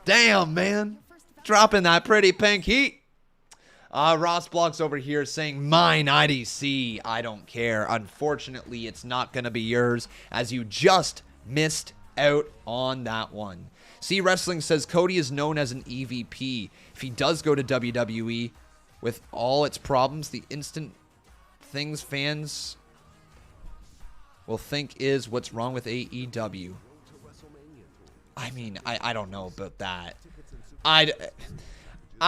Damn, man. Dropping that pretty pink heat. Ross Blocks over here saying, mine IDC. I don't care. Unfortunately, it's not going to be yours, as you just missed out on that one. See Wrestling says Cody is known as an EVP. If he does go to WWE, with all its problems, the instant things fans... will think is what's wrong with AEW. I mean, I don't know about that. I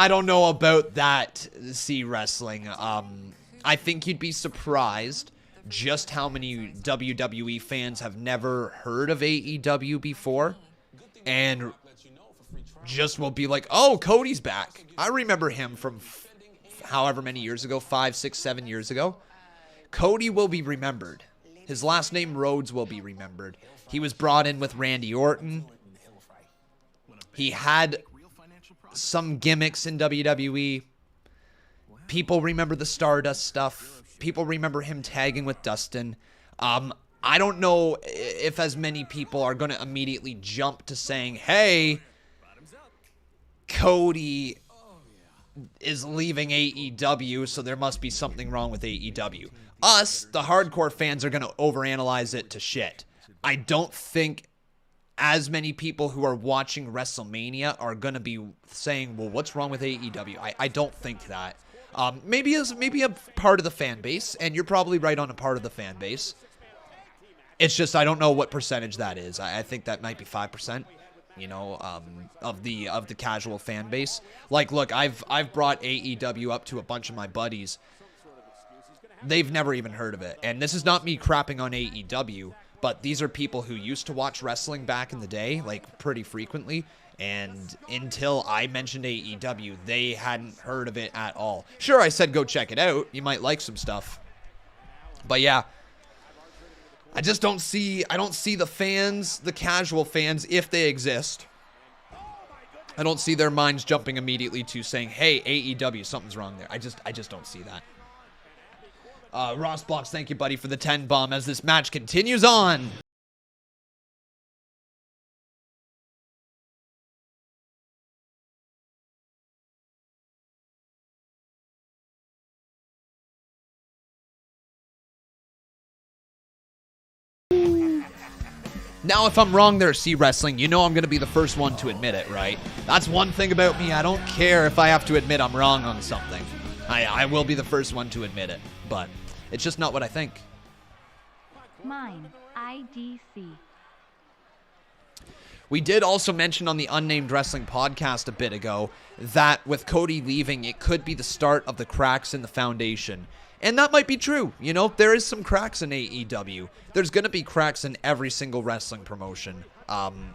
don't know about that, C Wrestling. I think you'd be surprised just how many WWE fans have never heard of AEW before and just will be like, oh, Cody's back. I remember him from however many years ago, 5, 6, 7 years ago. Cody will be remembered. His last name, Rhodes, will be remembered. He was brought in with Randy Orton. He had some gimmicks in WWE. People remember the Stardust stuff. People remember him tagging with Dustin. I don't know if as many people are going to immediately jump to saying, hey, Cody is leaving AEW, so there must be something wrong with AEW. Us, the hardcore fans, are going to overanalyze it to shit. I don't think as many people who are watching WrestleMania are going to be saying, well, what's wrong with AEW? I don't think that. Maybe a part of the fan base, and you're probably right on a part of the fan base. It's just I don't know what percentage that is. I think that might be 5%, you know, of the casual fan base. Like, look, I've brought AEW up to a bunch of my buddies. They've never even heard of it, and this is not me crapping on AEW, but these are people who used to watch wrestling back in the day, like pretty frequently. And until I mentioned AEW, they hadn't heard of it at all. Sure, I said go check it out. You might like some stuff. But yeah, I just don't see the fans, the casual fans, if they exist. I don't see their minds jumping immediately to saying, hey, AEW, something's wrong there. I just don't see that. Ross Blocks, thank you, buddy, for the 10 bomb as this match continues on. Now, if I'm wrong there, C Wrestling, you know I'm going to be the first one to admit it, right? That's one thing about me. I don't care if I have to admit I'm wrong on something. I will be the first one to admit it, but it's just not what I think. Mine, IDC. We did also mention on the Unnamed Wrestling podcast a bit ago that with Cody leaving, it could be the start of the cracks in the foundation. And that might be true. You know, there is some cracks in AEW. There's going to be cracks in every single wrestling promotion.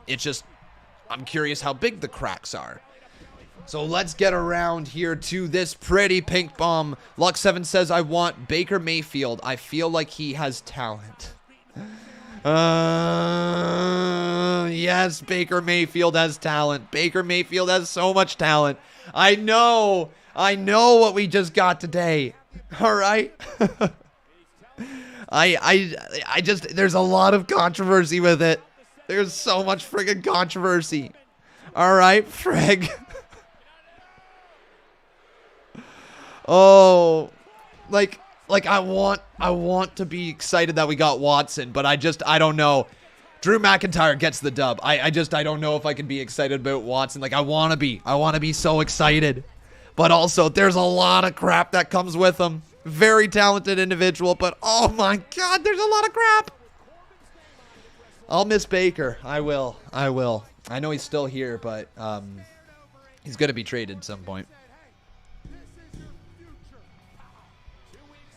It's just, I'm curious how big the cracks are. So let's get around here to this pretty pink bomb. Lux7 says, I want Baker Mayfield. I feel like he has talent. Yes, Baker Mayfield has talent. Baker Mayfield has so much talent. I know what we just got today. All right. I just, there's a lot of controversy with it. There's so much friggin' controversy. All right, frig. Oh, like I want to be excited that we got Watson, but I don't know. Drew McIntyre gets the dub. I don't know if I can be excited about Watson. Like I want to be so excited. But also, there's a lot of crap that comes with him. Very talented individual, but oh my God, there's a lot of crap. I'll miss Baker. I will. I know he's still here, but he's going to be traded at some point.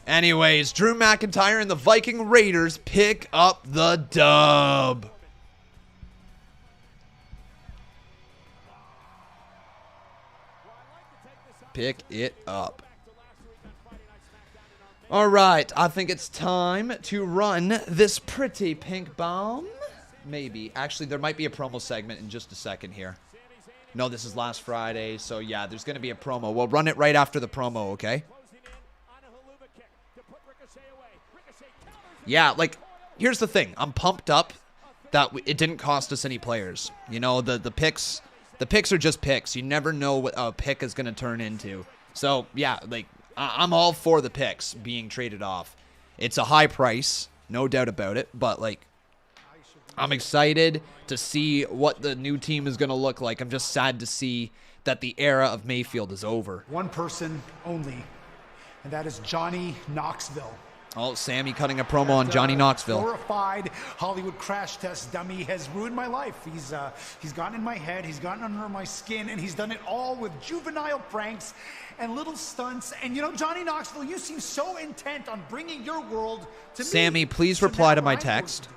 Anyways, Drew McIntyre and the Viking Raiders pick up the dub. Pick it up. All right, I think it's time to run this pretty pink bomb. Maybe. Actually, there might be a promo segment in just a second here. No, this is last Friday, so yeah, there's going to be a promo. We'll run it right after the promo, okay? Yeah, like, here's the thing. I'm pumped up that it didn't cost us any players. You know, the picks are just picks. You never know what a pick is going to turn into. So, yeah, like, I'm all for the picks being traded off. It's a high price, no doubt about it, but, like, I'm excited to see what the new team is going to look like. I'm just sad to see that the era of Mayfield is over. One person only, and that is Johnny Knoxville. Oh, Sami cutting a promo on Johnny Knoxville. Glorified Hollywood crash test dummy has ruined my life. He's gotten in my head, he's gotten under my skin, and he's done it all with juvenile pranks and little stunts. And you know, Johnny Knoxville, you seem so intent on bringing your world to Sami, me. please reply to my text.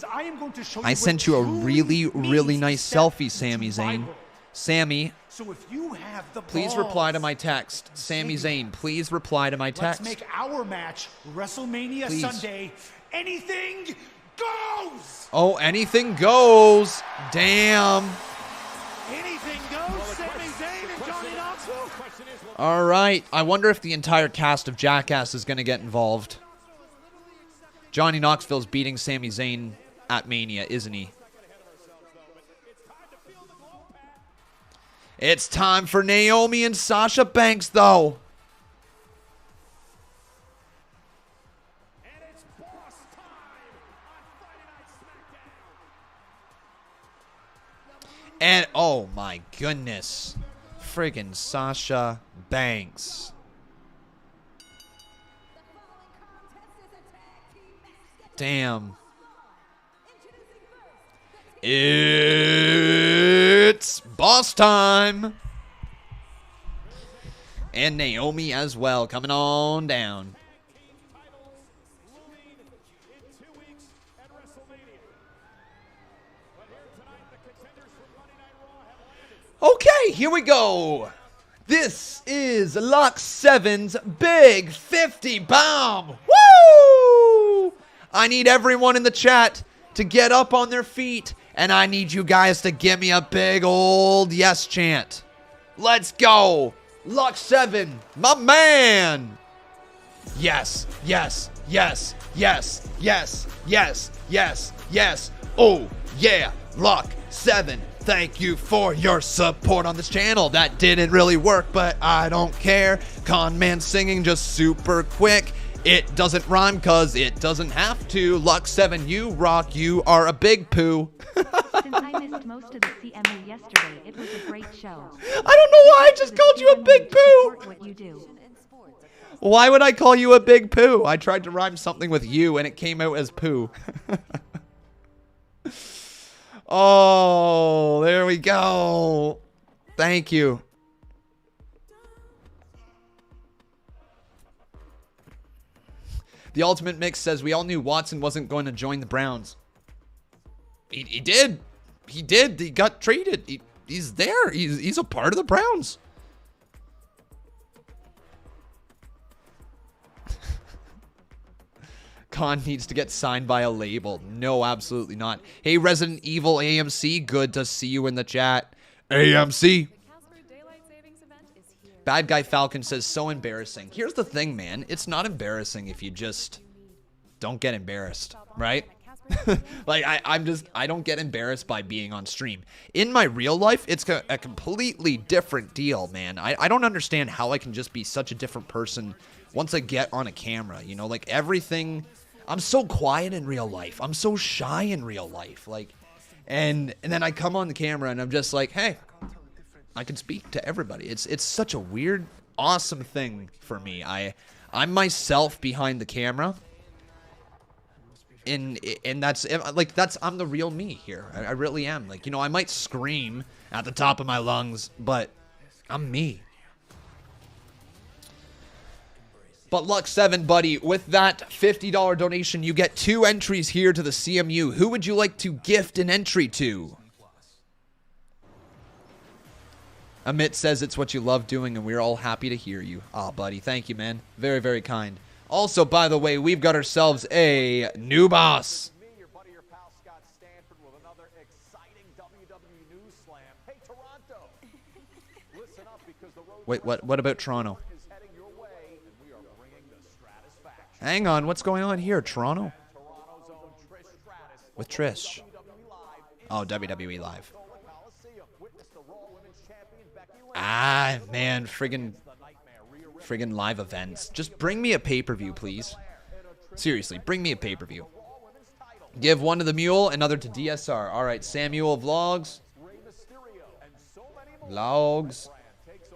I am going to show you I sent you a really nice selfie, Sami Zayn. Sami, so if you have the please reply to my text. Sami Zayn, please reply to my text. Let's make our match WrestleMania Sunday. Anything goes. Oh, anything goes. Damn. Anything goes. Sami Zayn and Johnny Knoxville. All right. I wonder if the entire cast of Jackass is going to get involved. Johnny Knoxville's beating Sami Zayn at Mania, isn't he? It's time for Naomi and Sasha Banks, though. And it's boss time on Friday Night SmackDown. And, oh my goodness. Friggin' Sasha Banks. Damn. It's boss time. And Naomi as well, coming on down. Okay, here we go. This is Lock 7's Big 50 Bomb. Woo! I need everyone in the chat to get up on their feet, and I need you guys to give me a big old yes chant. Let's go. Lock 7, my man. Yes, yes, yes, yes, yes, yes, yes, yes. Oh, yeah, Lock 7. Thank you for your support on this channel. That didn't really work, but I don't care. Con man singing just super quick. It doesn't rhyme because it doesn't have to. Luck 7, you rock. You are a big poo. Since I missed most of the CMU yesterday, it was a great show. I don't know why I just called you a big poo. What you do. Why would I call you a big poo? I tried to rhyme something with you and it came out as poo. Oh, there we go. Thank you. The Ultimate Mix says, we all knew Watson wasn't going to join the Browns. He did. He did. He got traded. He's there. He's a part of the Browns. Khan needs to get signed by a label. No, absolutely not. Hey, Resident Evil AMC, good to see you in the chat. AMC. Bad Guy Falcon says, so embarrassing. Here's the thing, man. It's not embarrassing if you just don't get embarrassed, right? Like, I don't get embarrassed by being on stream. In my real life, it's a completely different deal, man. I don't understand how I can just be such a different person once I get on a camera, you know? Like, everything... I'm so quiet in real life. I'm so shy in real life. Like, and then I come on the camera and I'm just like, hey, I can speak to everybody. It's such a weird, awesome thing for me. I'm myself behind the camera. And that's I'm the real me here. I really am. Like, you know, I might scream at the top of my lungs, but I'm me. But Luck 7, buddy, with that $50 donation, you get 2 entries here to the CMU. Who would you like to gift an entry to? Amit says it's what you love doing, and we're all happy to hear you. Aw, buddy, thank you, man. Very, very kind. Also, by the way, we've got ourselves a new boss. Wait, what about Toronto? Hang on, what's going on here? Toronto? With Trish. Oh, WWE Live. Ah, man, friggin' live events. Just bring me a pay-per-view, please. Seriously, bring me a pay-per-view. Give one to the Mule, another to DSR. All right, Samuel Vlogs. Vlogs.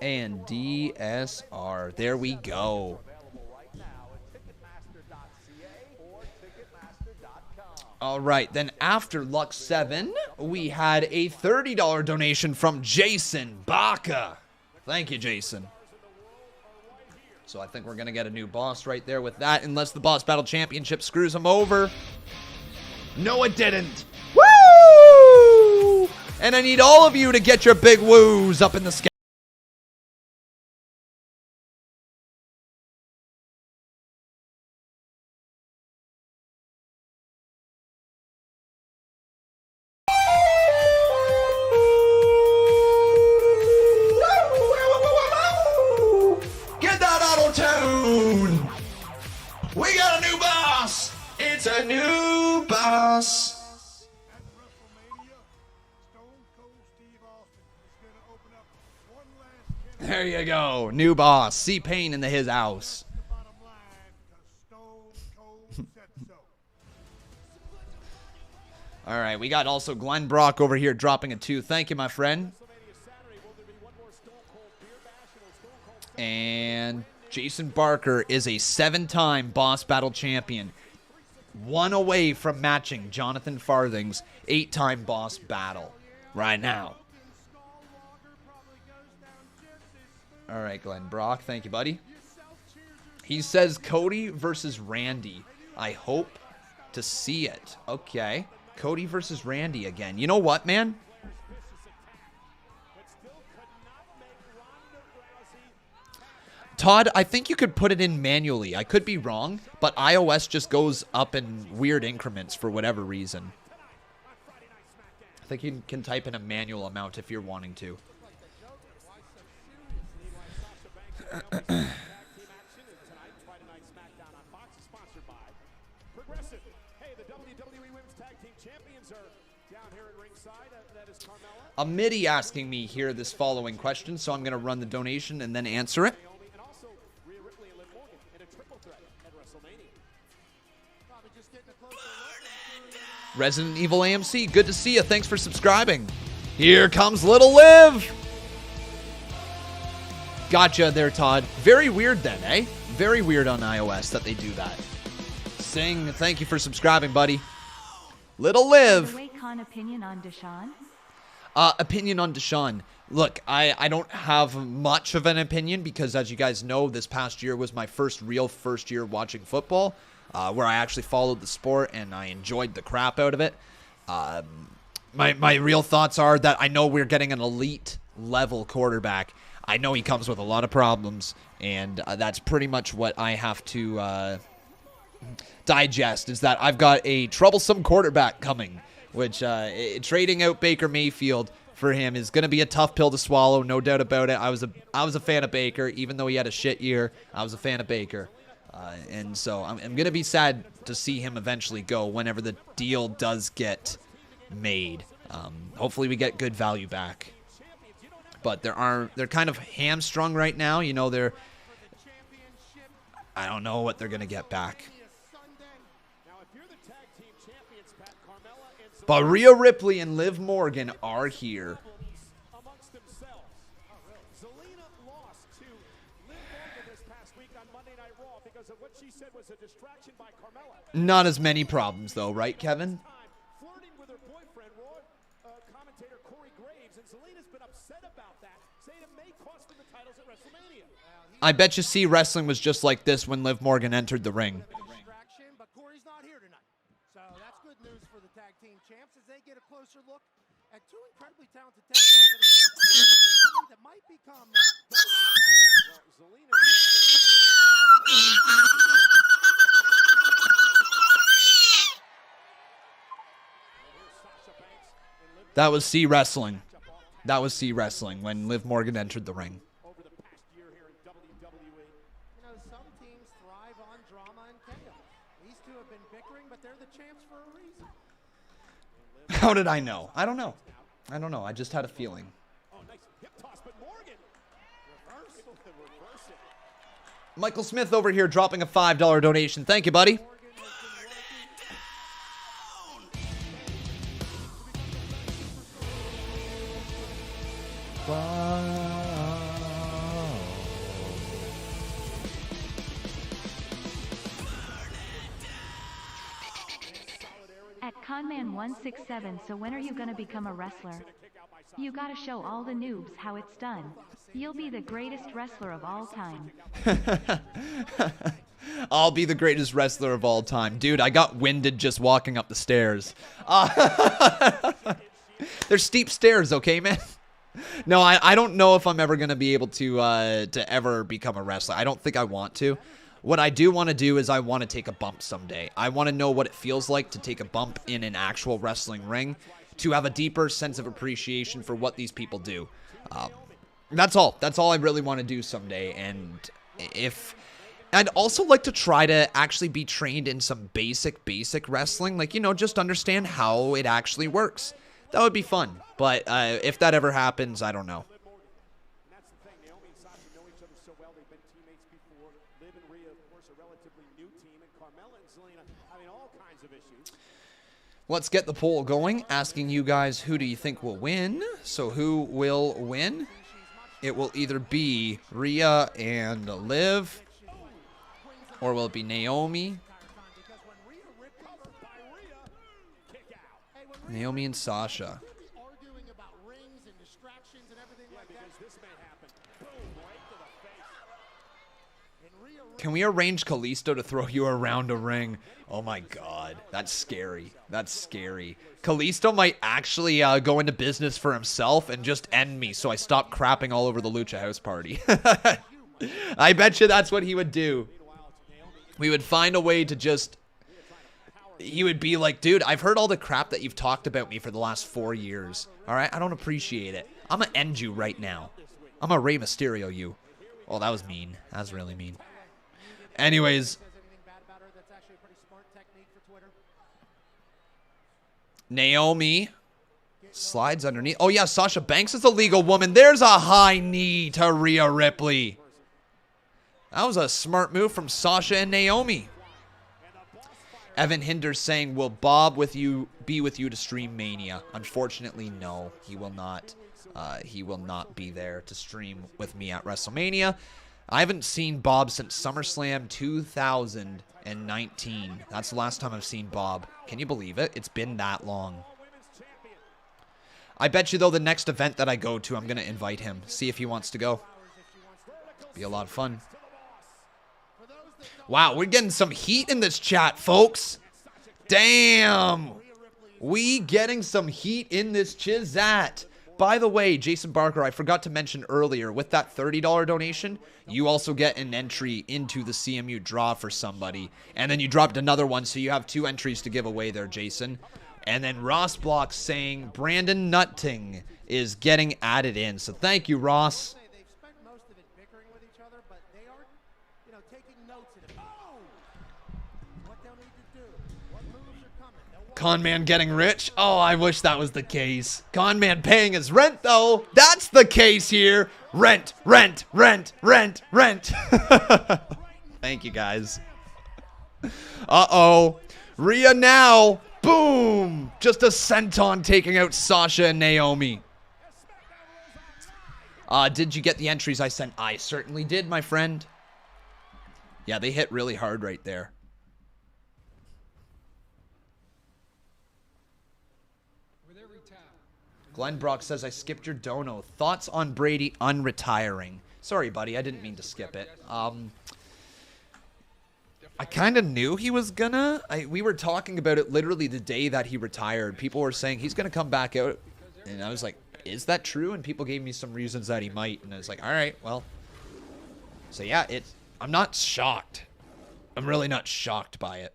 And DSR. There we go. All right, then after Luck 7, we had a $30 donation from Jason Baca. Thank you, Jason. So I think we're going to get a new boss right there with that, unless the Boss Battle Championship screws him over. No, it didn't. Woo! And I need all of you to get your big woos up in the sky. We got a new boss! It's a new boss! There you go, new boss. See Payne in his house. Alright, we got also Glenn Brock over here dropping a 2. Thank you, my friend. And Jason Barker is a 7-time Boss Battle champion. 1 away from matching Jonathan Farthing's 8-time Boss Battle right now. All right, Glenn Brock. Thank you, buddy. He says Cody versus Randy. I hope to see it. Okay. Cody versus Randy again. You know what, man? Todd, I think you could put it in manually. I could be wrong, but iOS just goes up in weird increments for whatever reason. I think you can type in a manual amount if you're wanting to. A MIDI asking me here this following question, so I'm going to run the donation and then answer it. Resident Evil AMC, good to see you. Thanks for subscribing. Here comes Little Liv. Gotcha there, Todd. Very weird then, eh? Very weird on iOS that they do that. Sing, thank you for subscribing, buddy. Little Liv. Opinion on Deshaun? Opinion on Deshaun. Look, I don't have much of an opinion because, as you guys know, this past year was my first year watching football. Where I actually followed the sport and I enjoyed the crap out of it. My real thoughts are that I know we're getting an elite level quarterback. I know he comes with a lot of problems, and that's pretty much what I have to digest, is that I've got a troublesome quarterback coming, which trading out Baker Mayfield for him is going to be a tough pill to swallow, no doubt about it. I was a fan of Baker, even though he had a shit year. I was a fan of Baker. And so I'm going to be sad to see him eventually go whenever the deal does get made. Hopefully we get good value back. But they're kind of hamstrung right now. You know, I don't know what they're going to get back. But Rhea Ripley and Liv Morgan are here. Not as many problems, though, right, Kevin? I bet you see wrestling was just like this when Liv Morgan entered the ring. But Corey's not here tonight. So that's good news for the tag team champs as they get a closer look at 2 incredibly talented tag teams that might become That was C Wrestling. That was C Wrestling when Liv Morgan entered the ring. Some teams thrive on drama and chaos. These two have been bickering, but they're the champs for a reason. How did I know? I don't know. I just had a feeling. Michael Smith over here dropping a $5 donation. Thank you, buddy. At Conman167, so when are you gonna become a wrestler? You gotta show all the noobs how it's done. You'll be the greatest wrestler of all time. I'll be the greatest wrestler of all time. Dude, I got winded just walking up the stairs. They're steep stairs, okay, man? No, I don't know if I'm ever going to be able to ever become a wrestler. I don't think I want to. What I do want to do is I want to take a bump someday. I want to know what it feels like to take a bump in an actual wrestling ring, to have a deeper sense of appreciation for what these people do. That's all. That's all I really want to do someday. And I'd also like to try to actually be trained in some basic wrestling. Like, you know, just understand how it actually works. That would be fun. But if that ever happens, I don't know. That's the thing. Naomi and Sasha know each other so well. They've been teammates before. Liv and Rhea, of course, a relatively new team. And Carmella and Zelina having all kinds of issues. Let's get the poll going, asking you guys who do you think will win. So who will win? It will either be Rhea and Liv, or will it be Naomi? Naomi and Sasha. Can we arrange Kalisto to throw you around a ring? Oh my god, that's scary. That's scary. Kalisto might actually go into business for himself and just end me, so I stop crapping all over the Lucha House Party. I bet you that's what he would do. We would find a way to just... He would be like, dude, I've heard all the crap that you've talked about me for the last 4 years. Alright, I don't appreciate it. I'm gonna end you right now. I'm gonna Rey Mysterio you. Oh, that was mean. That was really mean. Anyways. Naomi slides underneath. Oh, yeah, Sasha Banks is a legal woman. There's a high knee to Rhea Ripley. That was a smart move from Sasha and Naomi. Evan Hinder saying, will Bob be with you to stream Mania? Unfortunately, no. He will not. He will not be there to stream with me at WrestleMania. I haven't seen Bob since SummerSlam 2019. That's the last time I've seen Bob. Can you believe it? It's been that long. I bet you, though, the next event that I go to, I'm going to invite him. See if he wants to go. Be a lot of fun. Wow, we're getting some heat in this chat, folks. Damn. We getting some heat in this chizat. By the way, Jason Barker, I forgot to mention earlier, with that $30 donation, you also get an entry into the CMU draw for somebody. And then you dropped another one, so you have 2 entries to give away there, Jason. And then Ross Block saying Brandon Nutting is getting added in. So thank you, Ross. Conman getting rich? Oh, I wish that was the case. Conman paying his rent, though. That's the case here. Rent, rent, rent, rent, rent. Thank you, guys. Uh-oh. Rhea now. Boom. Just a senton taking out Sasha and Naomi. Did you get the entries I sent? I certainly did, my friend. Yeah, they hit really hard right there. Glenn Brock says, I skipped your dono. Thoughts on Brady unretiring? Sorry, buddy. I didn't mean to skip it. I kind of knew he was gonna. We were talking about it literally the day that he retired. People were saying he's gonna come back out. And I was like, is that true? And people gave me some reasons that he might. And I was like, all right, well. So, yeah, I'm not shocked. I'm really not shocked by it.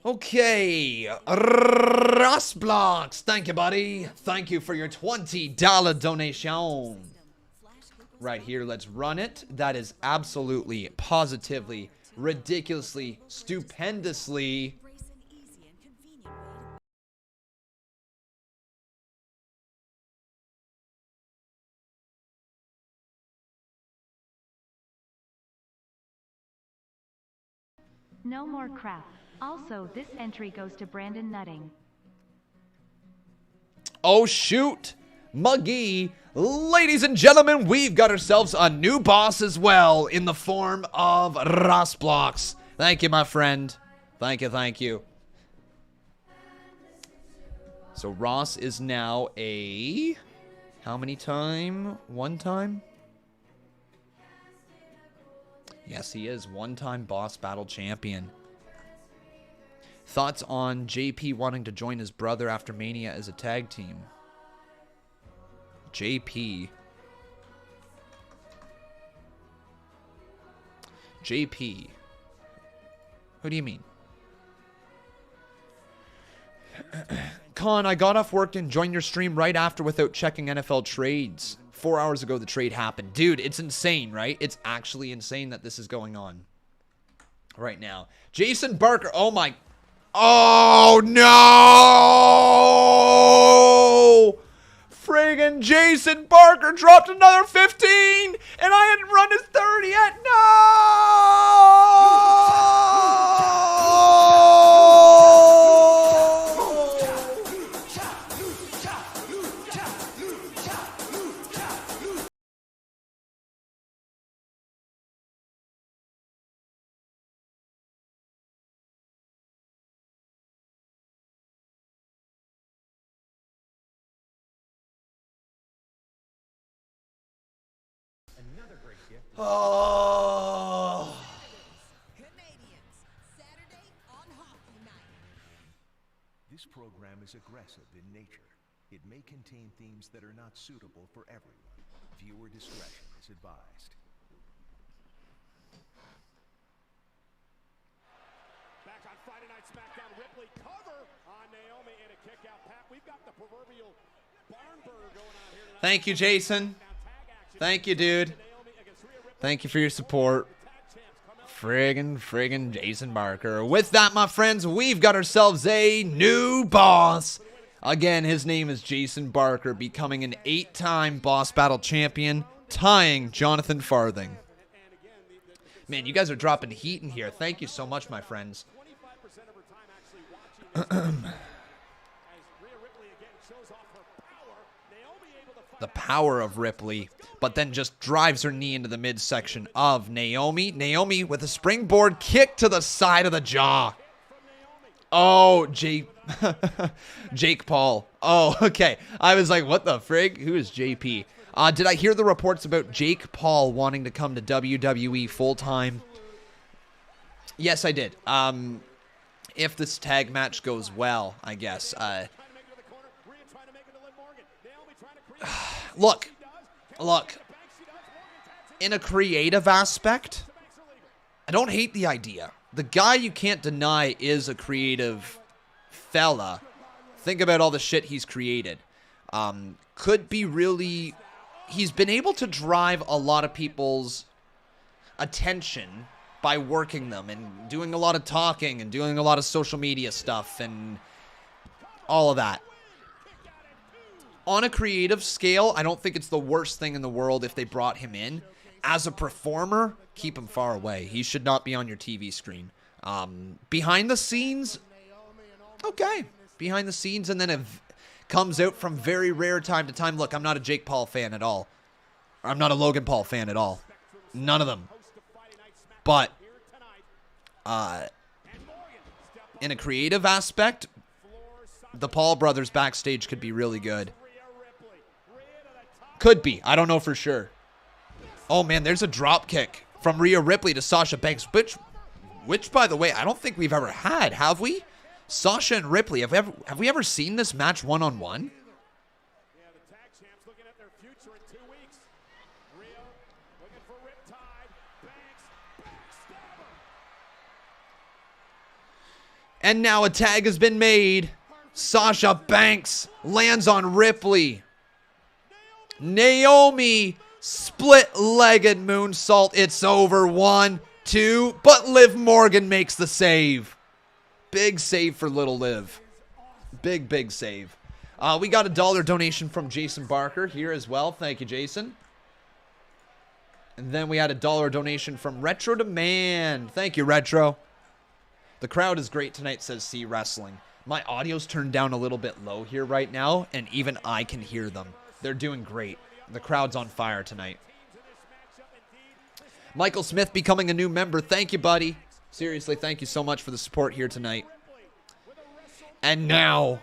Okay, Ross Blocks, thank you, buddy. Thank you for your $20 donation. Right here, let's run it. That is absolutely, positively, ridiculously, stupendously... No more crap. Also, this entry goes to Brandon Nutting. Oh, shoot. Muggy. Ladies and gentlemen, we've got ourselves a new boss as well in the form of Ross Blocks. Thank you, my friend. Thank you, thank you. So Ross is now a... How many time? One time? Yes, he is. One-time Boss Battle Champion. Thoughts on JP wanting to join his brother after Mania as a tag team? JP. JP. Who do you mean? Con, I got off work and joined your stream right after without checking NFL trades. 4 hours ago, the trade happened. Dude, it's insane, right? It's actually insane that this is going on right now. Jason Barker. Oh, my. Oh, no. Friggin' Jason Barker dropped another 15, and I hadn't run his 30 yet. No. Oh. This program is aggressive in nature. It may contain themes that are not suitable for everyone. Viewer discretion is advised. Back on Friday Night Smackdown, Ripley cover on Naomi and a kick out. Pat, we've got the proverbial barn burner going on here tonight. Thank you, Jason. Thank you, dude. Thank you for your support. Friggin' Jason Barker. With that, my friends, we've got ourselves a new boss. Again, his name is Jason Barker, becoming an 8-time Boss Battle Champion, tying Jonathan Farthing. Man, you guys are dropping heat in here. Thank you so much, my friends. The power of Ripley, but then just drives her knee into the midsection of Naomi. Naomi with a springboard kick to the side of the jaw. Oh, Jake Paul. Oh, okay. I was like, what the frig? Who is JP? Did I hear the reports about Jake Paul wanting to come to WWE full-time? Yes, I did. If this tag match goes well, I guess. Look. In a creative aspect, I don't hate the idea. The guy, you can't deny, is a creative fella. Think about all the shit he's created. Could be really... He's been able to drive a lot of people's attention by working them and doing a lot of talking and doing a lot of social media stuff and all of that. On a creative scale, I don't think it's the worst thing in the world if they brought him in. As a performer, keep him far away. He should not be on your TV screen. Behind the scenes, okay. Behind the scenes, and then it comes out from very rare time to time. Look, I'm not a Jake Paul fan at all. I'm not a Logan Paul fan at all. None of them. But, in a creative aspect, the Paul brothers backstage could be really good. Could be. I don't know for sure. Oh, man, there's a drop kick from Rhea Ripley to Sasha Banks, which, by the way, I don't think we've ever had, have we? Sasha and Ripley, have we ever seen this match one-on-one? Yeah, the tag champs looking at their future in 2 weeks. Rhea looking for Riptide. Banks, backstabber. And now a tag has been made. Sasha Banks lands on Ripley. Naomi, split-legged moonsault. It's over. 1, 2, but Liv Morgan makes the save. Big save for little Liv. Big save. We got a $1 donation from Jason Barker here as well. Thank you, Jason. And then we had a $1 donation from Retro Demand. Thank you, Retro. The crowd is great tonight, says C Wrestling. My audio's turned down a little bit low here right now, and even I can hear them. They're doing great. The crowd's on fire tonight. Michael Smith becoming a new member. Thank you, buddy. Seriously, thank you so much for the support here tonight. And now,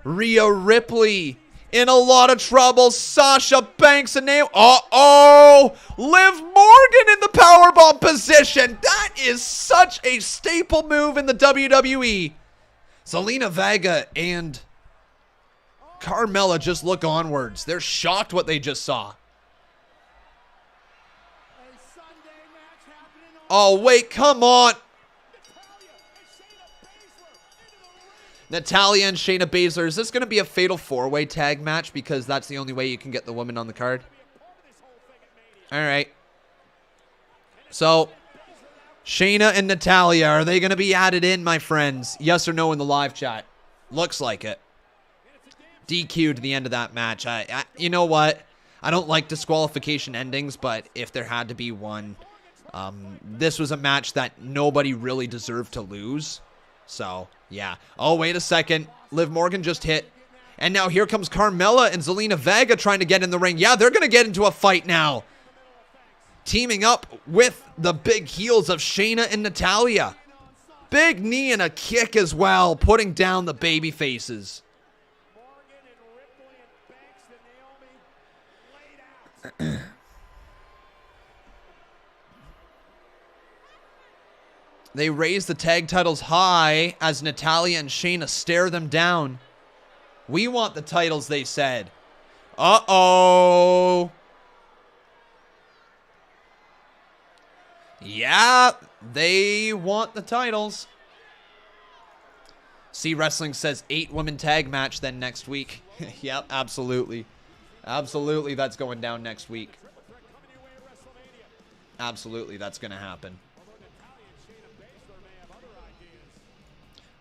Rhea Ripley in a lot of trouble. Sasha Banks and Naomi. Uh-oh! Liv Morgan in the powerbomb position. That is such a staple move in the WWE. Zelina Vega and Carmella just look onwards. They're shocked what they just saw. Oh, wait, come on. Natalya and Shayna Baszler. Is this going to be a fatal four-way tag match? Because that's the only way you can get the women on the card. All right. So, Shayna and Natalya, are they going to be added in, my friends? Yes or no in the live chat? Looks like it. DQ to the end of that match. You know what? I don't like disqualification endings, but if there had to be one, this was a match that nobody really deserved to lose. So, yeah. Oh, wait a second. Liv Morgan just hit. And now here comes Carmella and Zelina Vega trying to get in the ring. Yeah, they're going to get into a fight now. Teaming up with the big heels of Shayna and Natalya. Big knee and a kick as well, putting down the baby faces. They raise the tag titles high as Natalya and Shayna stare them down. We want the titles, they said. Uh-oh. Yeah, they want the titles. See Wrestling says 8-woman tag match then next week. Yep, absolutely. Absolutely, that's going down next week. Absolutely, that's going to happen.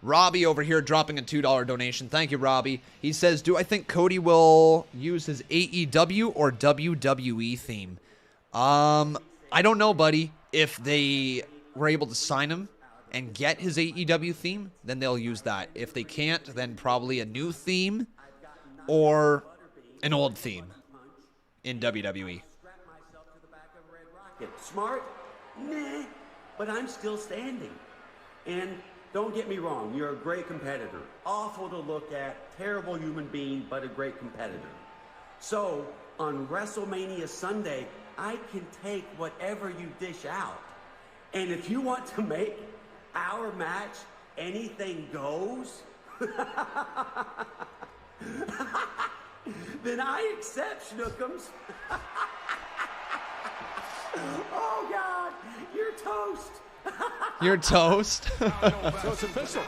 Robbie over here dropping a $2 donation. Thank you, Robbie. He says, do I think Cody will use his AEW or WWE theme? I don't know, buddy. If they were able to sign him and get his AEW theme, then they'll use that. If they can't, then probably a new theme or an old theme in WWE. Smart? Nah, but I'm still standing. And don't get me wrong, you're a great competitor. Awful to look at, terrible human being, but a great competitor. So, on WrestleMania Sunday, I can take whatever you dish out. And if you want to make our match anything goes, then I accept, Schnookums. Oh, God, you're toast. You're toast? So it's official.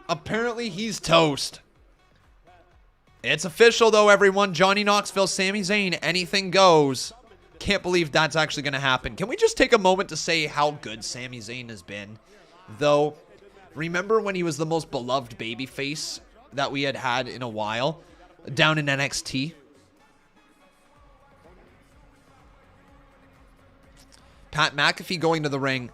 Apparently he's toast. It's official though, everyone. Johnny Knoxville, Sami Zayn, anything goes. Can't believe that's actually going to happen. Can we just take a moment to say how good Sami Zayn has been? Though, remember when he was the most beloved babyface that we had in a while down in NXT? Pat McAfee going to the ring.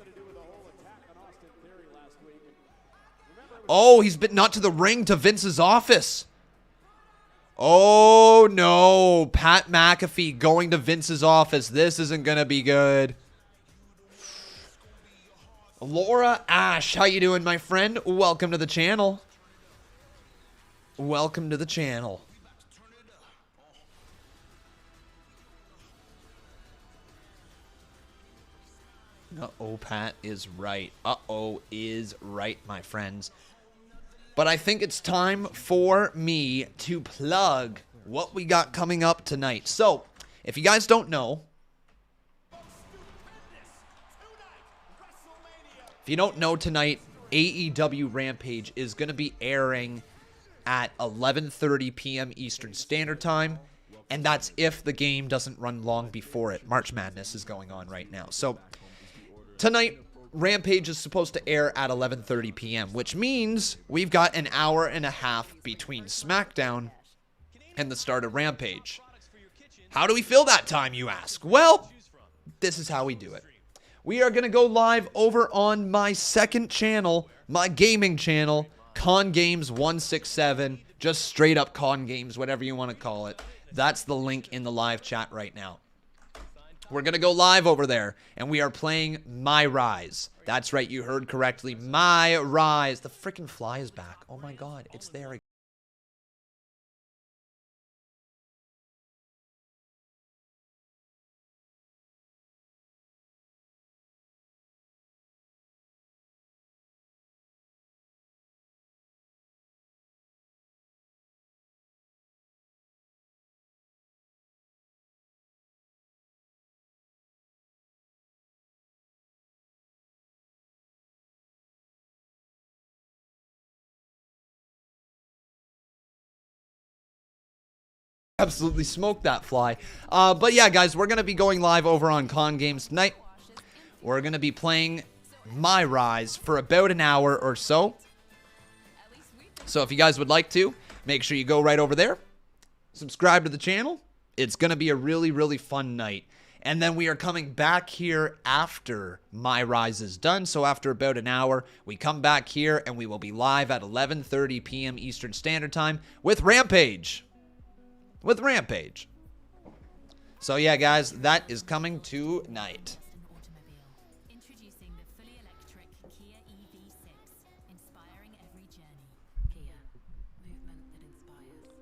Oh, he's been not to the ring, to Vince's office. Oh, no. Pat McAfee going to Vince's office. This isn't going to be good. Laura Ash, how you doing, my friend? Welcome to the channel. Welcome to the channel. Uh-oh, Pat is right. Uh-oh is right, my friends. But I think it's time for me to plug what we got coming up tonight. So, if you guys don't know, tonight, AEW Rampage is going to be airing at 11:30 p.m. Eastern Standard Time. And that's if the game doesn't run long before it. March Madness is going on right now. So, tonight, Rampage is supposed to air at 11:30 p.m., which means we've got an hour and a half between SmackDown and the start of Rampage. How do we fill that time, you ask? Well, this is how we do it. We are going to go live over on my second channel, my gaming channel, Con Games 167, just straight up Con Games, whatever you want to call it. That's the link in the live chat right now. We're going to go live over there, and we are playing My Rise. That's right, you heard correctly. My Rise. The freaking fly is back. Oh my god, it's there again. Absolutely smoked that fly. But yeah, guys, we're going to be going live over on Con Games tonight. We're going to be playing My Rise for about an hour or so. So if you guys would like to, make sure you go right over there. Subscribe to the channel. It's going to be a really, really fun night. And then we are coming back here after My Rise is done. So after about an hour, we come back here and we will be live at 11:30 p.m. Eastern Standard Time with Rampage. So yeah, guys, that is coming tonight. Introducing the fully electric Kia EV6, inspiring every journey. Kia, movement that inspires.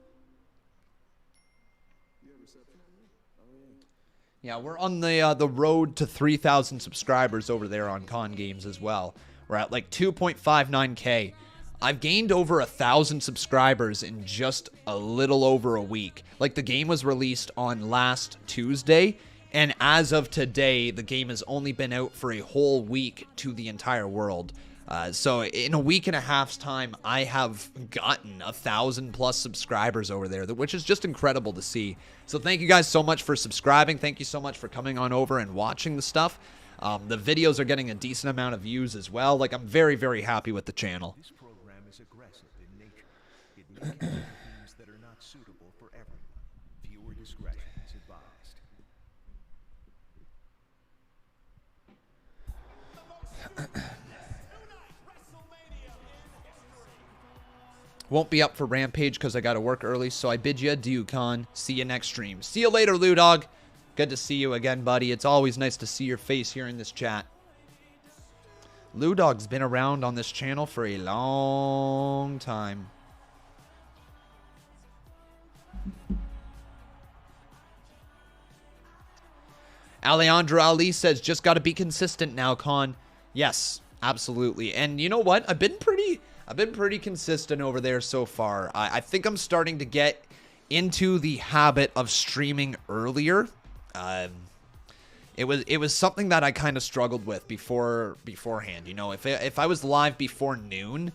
Yeah, we're on the road to 3,000 subscribers over there on Con Games as well. We're at like 2.59K. I've gained over 1,000 subscribers in just a little over a week. Like, the game was released on last Tuesday, and as of today, the game has only been out for a whole week to the entire world. So in a week and a half's time, I have gotten 1,000+ subscribers over there, which is just incredible to see. So thank you guys so much for subscribing. Thank you so much for coming on over and watching the stuff. The videos are getting a decent amount of views as well. Like, I'm very, very happy with the channel. This program is aggressive in nature. It may contain themes that are not suitable for everyone. Viewer discretion is advised. Won't be up for Rampage because I got to work early, so I bid you adieu, Con. See you next stream. See you later, Lou Dog. Good to see you again, buddy. It's always nice to see your face here in this chat. Lou Dog's been around on this channel for a long time. Alejandro Ali says, just got to be consistent now, Con. Yes, absolutely. And you know what? I've been pretty consistent over there so far. I think I'm starting to get into the habit of streaming earlier. It was something that I kind of struggled with beforehand. You know, if I was live before noon,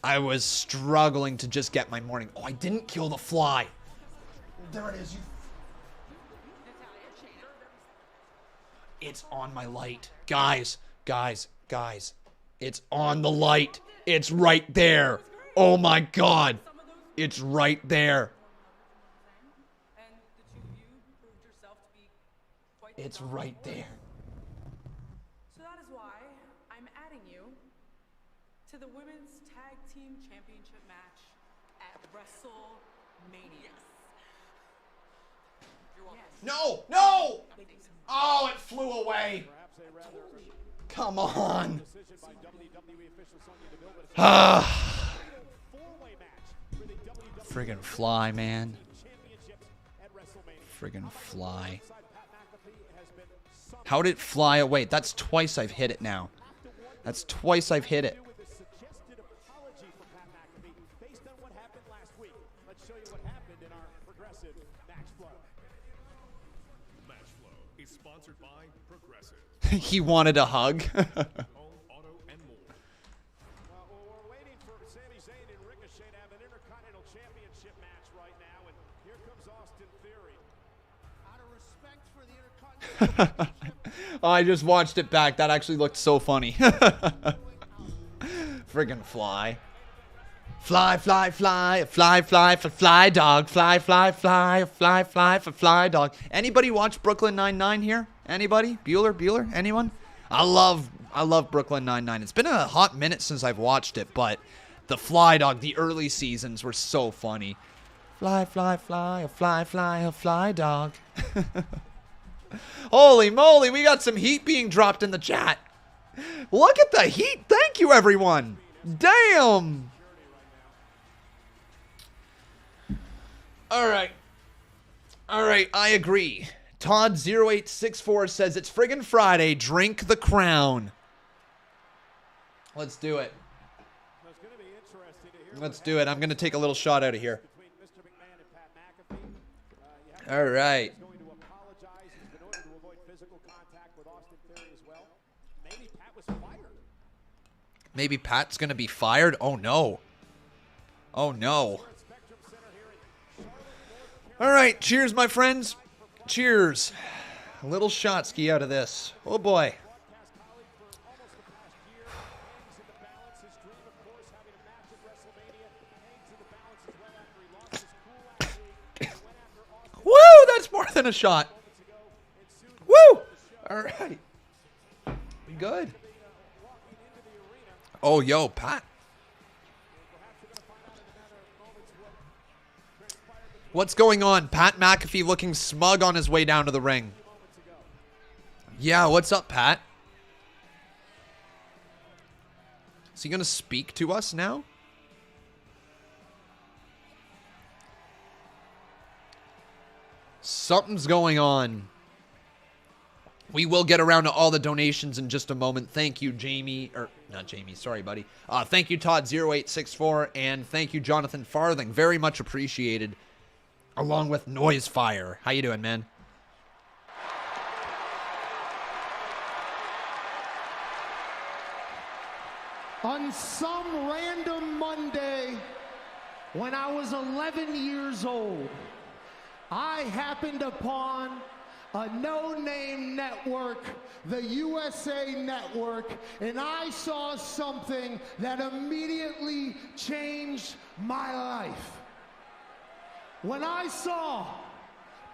I was struggling to just get my morning. Oh, I didn't kill the fly. There it is. It's on my light. Guys. It's on the light. It's right there. Oh my God. It's right there. It's right there. So that is why I'm adding you to the Women's Tag Team Championship match at WrestleMania. No! No! Oh, it flew away. Come on. Friggin' fly, man. Friggin' fly. How did it fly away? That's twice I've hit it now. That's twice I've hit it. He wanted a hug. We're waiting for Sami Zayn and Ricochet to have an Intercontinental Championship match right now, and here comes Austin Theory. Out of respect for the Intercontinental Oh, I just watched it back. That actually looked so funny. Friggin' fly. Fly, fly, fly, fly, fly for fly dog. Fly, fly, fly, fly, fly for fly dog. Anybody watch Brooklyn Nine-Nine here? Anybody? Bueller? Anyone? I love Brooklyn Nine-Nine. It's been a hot minute since I've watched it, but the fly dog, the early seasons were so funny. Fly, fly, fly, a fly, fly, a fly dog. Holy moly, we got some heat being dropped in the chat. Look at the heat. Thank you, everyone. Damn. All right. All right, I agree. Todd0864 says, it's friggin' Friday. Drink the crown. Let's do it. Let's do it. I'm going to take a little shot out of here. All right. Maybe Pat's going to be fired? Oh, no. Oh, no. All right. Cheers, my friends. Cheers. A little shot ski out of this. Oh, boy. Woo! That's more than a shot. Woo! All right. Good. Oh, yo, Pat. What's going on? Pat McAfee looking smug on his way down to the ring. Yeah, what's up, Pat? Is he going to speak to us now? Something's going on. We will get around to all the donations in just a moment. Thank you, Jamie. Or, not Jamie. Sorry, buddy. Thank you, Todd0864. And thank you, Jonathan Farthing. Very much appreciated. Along with Noise Fire. How you doing, man? On some random Monday, when I was 11 years old, I happened upon a no-name network, the USA Network, and I saw something that immediately changed my life. When I saw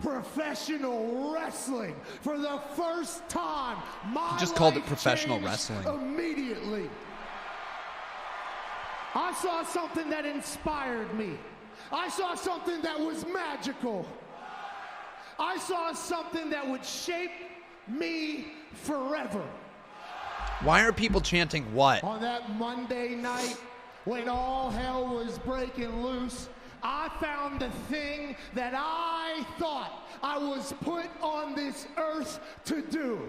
professional wrestling for the first time, my just called it life professional changed wrestling. Immediately. I saw something that inspired me. I saw something that was magical. I saw something that would shape me forever. Why are people chanting what? On that Monday night, when all hell was breaking loose, I found the thing that I thought I was put on this earth to do.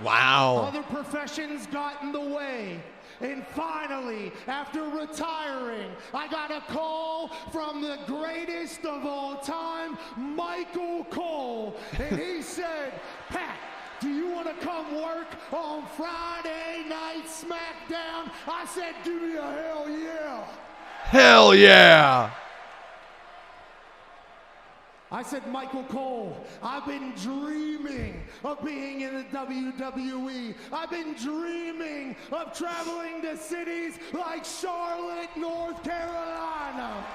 Wow. Other professions got in the way. And finally, after retiring, I got a call from the greatest of all time, Michael Cole. And he said, Pat, do you want to come work on Friday Night Smackdown? I said, give me a hell yeah. Hell yeah. I said, Michael Cole, I've been dreaming of being in the WWE. I've been dreaming of traveling to cities like Charlotte, North Carolina.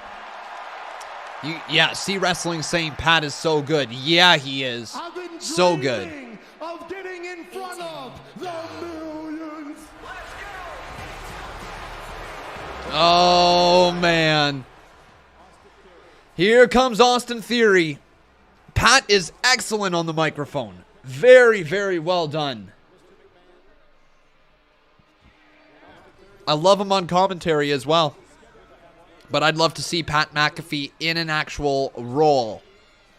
Yeah, see Wrestling saying Pat is so good. Yeah, he is. I've been so good. Of getting in front of the millions. Oh, man. Here comes Austin Theory. Pat is excellent on the microphone. Very, very well done. I love him on commentary as well. But I'd love to see Pat McAfee in an actual role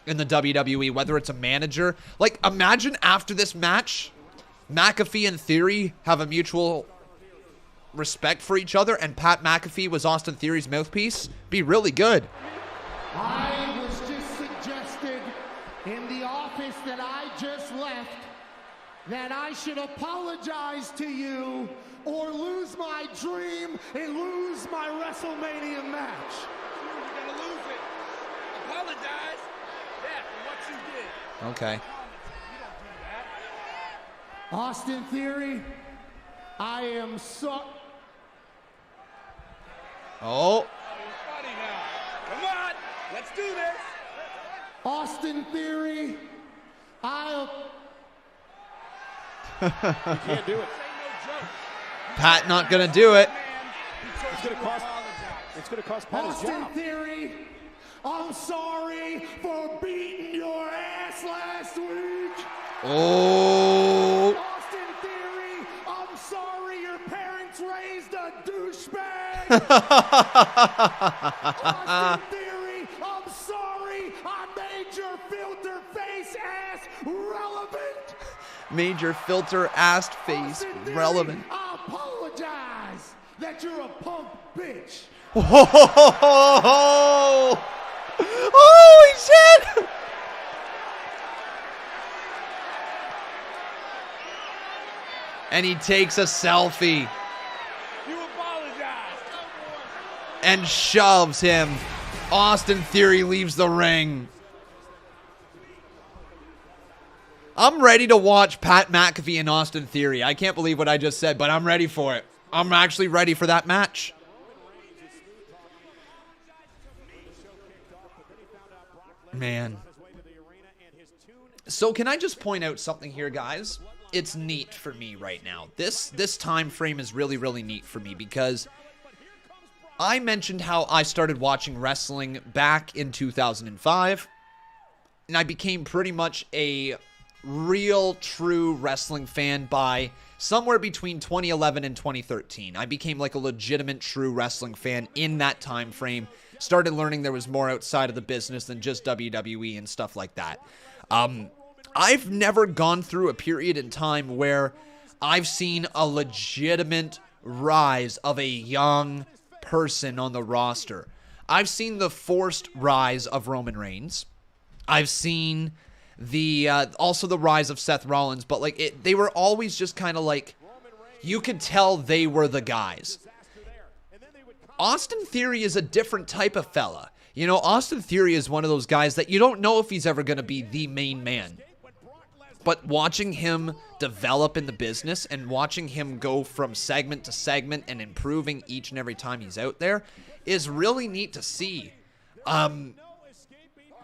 in the WWE, whether it's a manager. Like, imagine after this match, McAfee and Theory have a mutual respect for each other, and Pat McAfee was Austin Theory's mouthpiece. Be really good. I was just suggested in the office that I just left that I should apologize to you or lose my dream and lose my WrestleMania match. You're gonna lose it. Apologize. Yeah, for what you did. Okay. Austin Theory, I am so... Oh. Funny now. Come on, let's do this. Austin Theory, You can't do it. Pat not gonna do it. It's gonna cost Pat his Austin job. Theory, I'm sorry for beating your ass ass last week. Oh. Austin Theory, I'm sorry your parents raised a douchebag. Austin Theory, I'm sorry I made your filter face ass relevant. Made your filter ass face relevant. I apologize that you're a punk bitch. Whoa! Holy shit! And he takes a selfie. You apologize. And shoves him. Austin Theory leaves the ring. I'm ready to watch Pat McAfee and Austin Theory. I can't believe what I just said, but I'm ready for it. I'm actually ready for that match. Man. So can I just point out something here, guys? It's neat for me right now. This time frame is really, really neat for me because I mentioned how I started watching wrestling back in 2005, and I became pretty much a real, true wrestling fan by somewhere between 2011 and 2013. I became like a legitimate, true wrestling fan in that time frame. Started learning there was more outside of the business than just WWE and stuff like that. I've never gone through a period in time where I've seen a legitimate rise of a young person on the roster. I've seen the forced rise of Roman Reigns. I've seen the also the rise of Seth Rollins, but like they were always just kind of like, you could tell they were the guys. Austin Theory is a different type of fella. You know, Austin Theory is one of those guys that you don't know if he's ever going to be the main man. But watching him develop in the business and watching him go from segment to segment and improving each and every time he's out there is really neat to see. I'm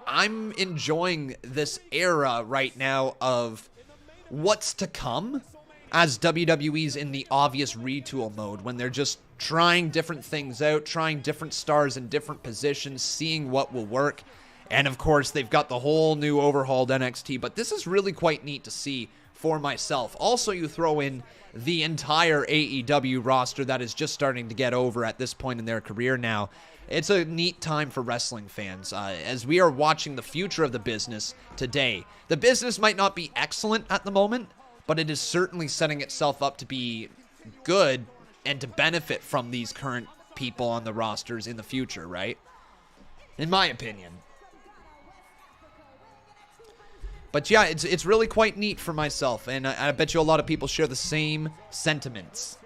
enjoying this era right now of what's to come as WWE's in the obvious retool mode when they're just trying different things out, trying different stars in different positions, seeing what will work. And of course, they've got the whole new overhauled NXT, but this is really quite neat to see for myself. Also, you throw in the entire AEW roster that is just starting to get over at this point in their career now. It's a neat time for wrestling fans as we are watching the future of the business today. The business might not be excellent at the moment, but it is certainly setting itself up to be good and to benefit from these current people on the rosters in the future, right? In my opinion. But yeah, it's really quite neat for myself, and I bet you a lot of people share the same sentiments.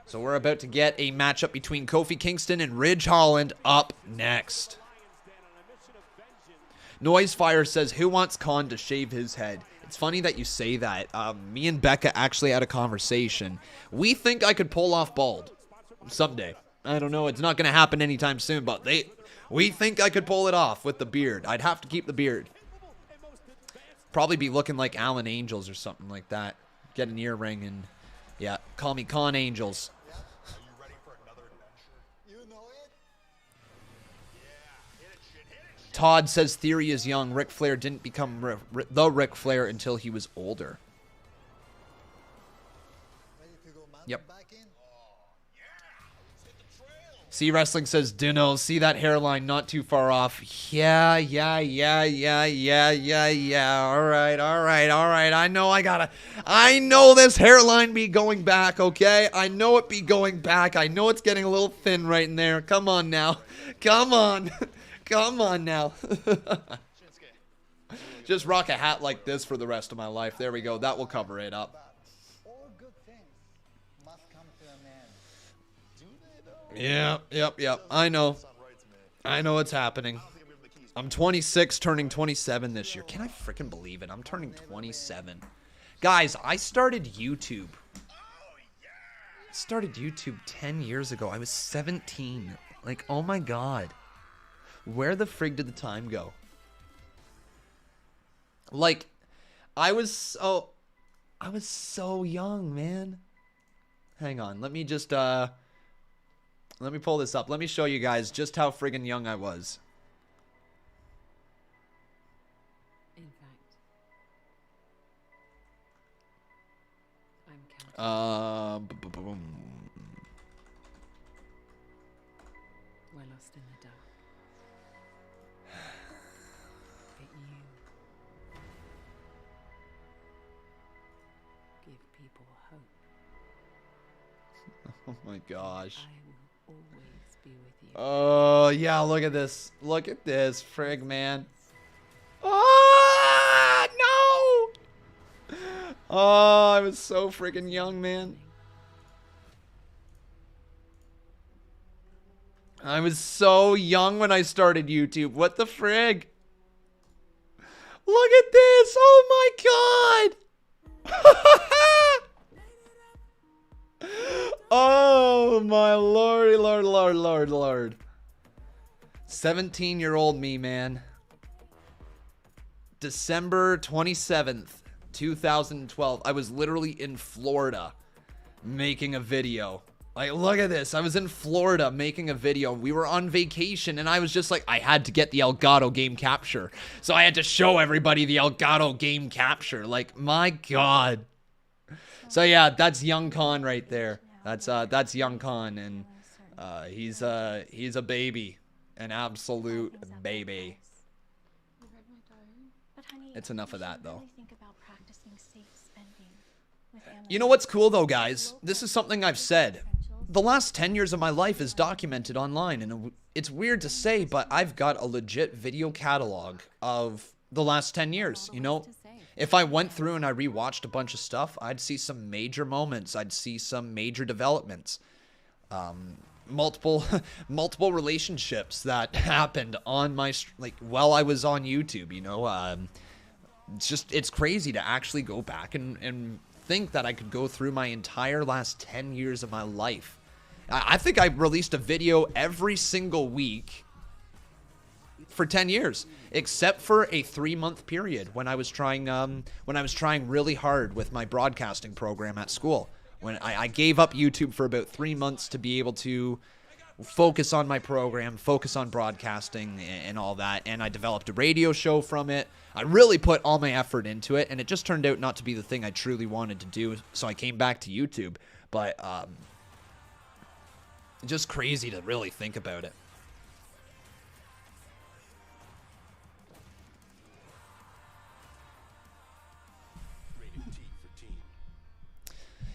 So we're about to get a matchup between Kofi Kingston and Ridge Holland up next. Noisefire says, who wants Khan to shave his head? It's funny that you say that. Me and Becca actually had a conversation. We think I could pull off bald someday. I don't know. It's not going to happen anytime soon, but we think I could pull it off with the beard. I'd have to keep the beard. Probably be looking like Alan Angels or something like that. Get an earring and, yeah, call me Con Angels. Todd says Theory is young. Ric Flair didn't become the Ric Flair until he was older. Yep. See Wrestling says, Duno, see that hairline not too far off. Yeah. All right. I know this hairline be going back, okay? I know it be going back. I know it's getting a little thin right in there. Come on now. Come on. Come on now. Just rock a hat like this for the rest of my life. There we go. That will cover it up. Yep. I know it's happening. I'm 26, turning 27 this year. Can I freaking believe it? I'm turning 27. Guys, I started YouTube. 10 years ago. I was 17. Like, oh my god. Where the frig did the time go? Like, I was so young, man. Hang on, let me just let me pull this up. Let me show you guys just how friggin' young I was. Boom. We're lost in the dark. But you give people hope. Oh my gosh. I will always be with you. Oh, yeah, look at this. Look at this, frig, man. Oh, no! Oh, I was so freaking young, man. I was so young when I started YouTube. What the frig? Look at this. Oh, my God. Oh, my lordy, lord. 17-year-old me, man. December 27th, 2012. I was literally in Florida making a video. Like, look at this. I was in Florida making a video. We were on vacation, and I was just like, I had to get the Elgato game capture. So I had to show everybody the Elgato game capture. Like, my God. So, yeah, that's Young Khan right there. That's Young Khan, and he's a baby. An absolute baby. It's enough of that, though. You know what's cool, though, guys? This is something I've said. The last 10 years of my life is documented online, and it's weird to say, but I've got a legit video catalog of the last 10 years, you know? If I went through and I rewatched a bunch of stuff, I'd see some major moments. I'd see some major developments. Multiple relationships that happened on my, while I was on YouTube, you know? It's crazy to actually go back and think that I could go through my entire last 10 years of my life. I think I released a video every single week for 10 years, except for a 3-month period when I was trying really hard with my broadcasting program at school. When I gave up YouTube for about 3 months to be able to focus on my program, focus on broadcasting and all that, and I developed a radio show from it. I really put all my effort into it, and it just turned out not to be the thing I truly wanted to do, so I came back to YouTube. But just crazy to really think about it.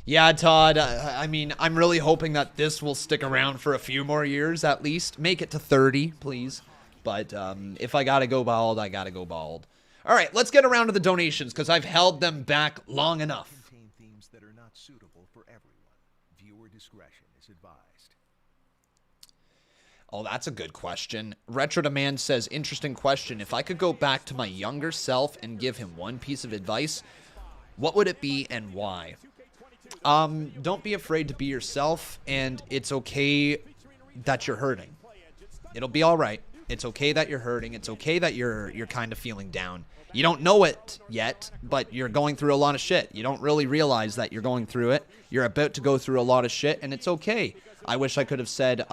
Yeah, Todd, I mean, I'm really hoping that this will stick around for a few more years at least. Make it to 30, please. But if I gotta go bald, I gotta go bald. All right, let's get around to the donations because I've held them back long enough. Contain themes that are not suitable for everyone. Viewer discretion is advised. Oh, that's a good question. Retro Demand says, interesting question. If I could go back to my younger self and give him one piece of advice, what would it be and why? Don't be afraid to be yourself, and it's okay that you're hurting. It'll be all right. It's okay that you're hurting. It's okay that you're kind of feeling down. You don't know it yet, but you're going through a lot of shit. You don't really realize that you're going through it. You're about to go through a lot of shit, and it's okay. I wish I could have said,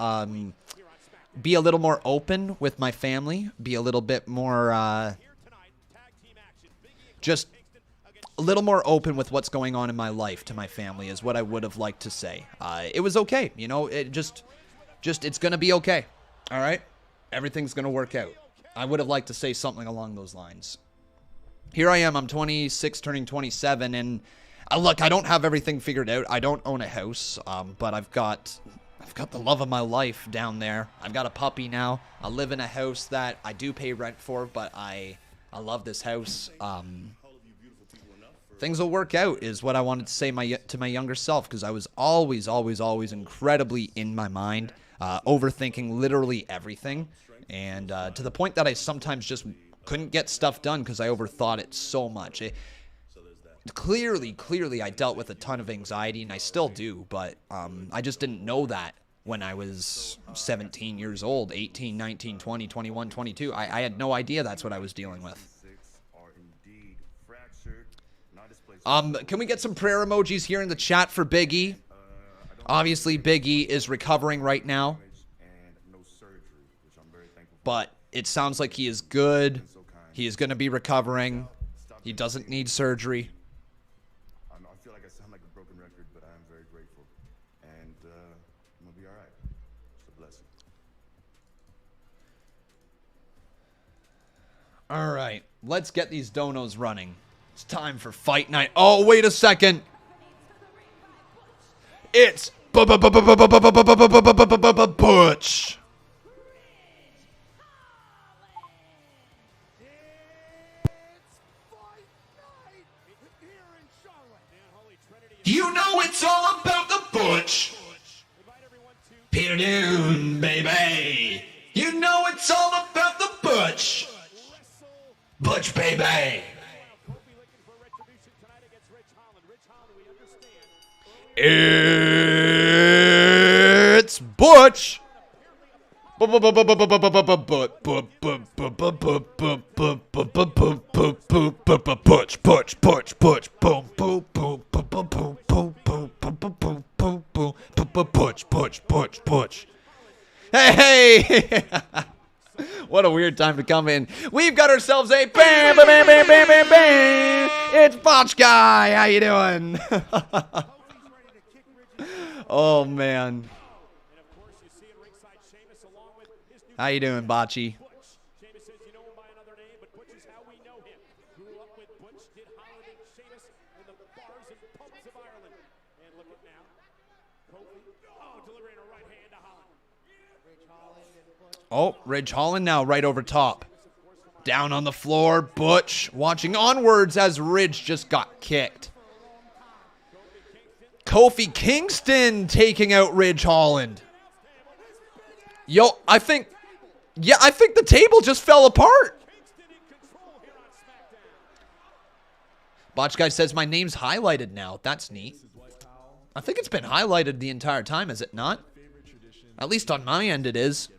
be a little more open with my family. Be a little bit more, just a little more open with what's going on in my life to my family is what I would have liked to say. It was okay. You know, it just it's going to be okay. All right? Everything's going to work out. I would have liked to say something along those lines. Here I am. I'm 26, turning 27, and look, I don't have everything figured out. I don't own a house, but I've got the love of my life down there. I've got a puppy now. I live in a house that I do pay rent for, but I love this house. Things will work out is what I wanted to say to my younger self, because I was always incredibly in my mind, overthinking literally everything, and to the point that I sometimes just couldn't get stuff done because I overthought it so much. Clearly, I dealt with a ton of anxiety, and I still do, but I just didn't know that when I was 17 years old, 18, 19, 20, 21, 22. I had no idea that's what I was dealing with. Can we get some prayer emojis here in the chat for Big E? Obviously, Big E is recovering right now, but it sounds like he is good. He is going to be recovering. He doesn't need surgery. I feel like I sound like a broken record. All right, let's get these donos running. It's time for fight night. Oh, wait a second. It's Butch. You know it's all about the Butch. Peter Dune, baby. You know it's all about the Butch. Butch, baby. It's Butch. Butch, boom, boom, boom, boom, boom, boom, boom, boom, boom, boom, boom, boom, Butch. Hey! What a weird time to come in. We've got ourselves a bam, bam, bam, bam, bam, bam, bam. It's Botch Guy. How you doing? Oh, man. How you doing, Bocce? Sheamus says you know him by another name, but Butch is how we know him. Grew up with Butch, did Holland and Sheamus in the bars and pubs of Ireland. And look at now. Kofi, delivering a right hand to Holland. Oh, Ridge Holland now right over top. Down on the floor, Butch watching onwards as Ridge just got kicked. Kofi Kingston taking out Ridge Holland. Yo, I think the table just fell apart. Botch Guy says my name's highlighted now. That's neat. I think it's been highlighted the entire time, is it not? At least on my end it is.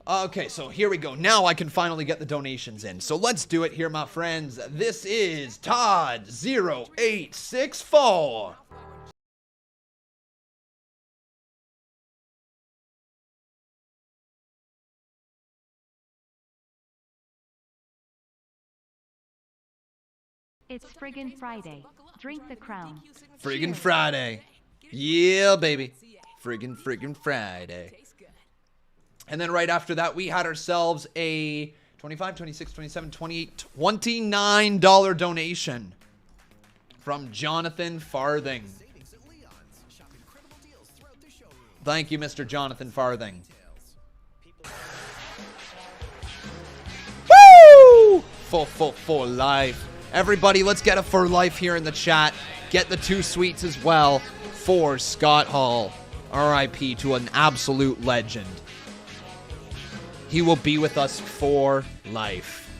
Okay, so here we go. Now I can finally get the donations in. So let's do it here, my friends. This is Todd0864. It's friggin' Friday. Drink the crown. Friggin' Friday. Yeah, baby. Friggin' Friday. And then right after that, we had ourselves a $25, $26, $27, $28, $29 donation from Jonathan Farthing. Thank you, Mr. Jonathan Farthing. Woo! For life. Everybody, let's get a for life here in the chat. Get the 2 sweets as well for Scott Hall. R.I.P. to an absolute legend. He will be with us for life.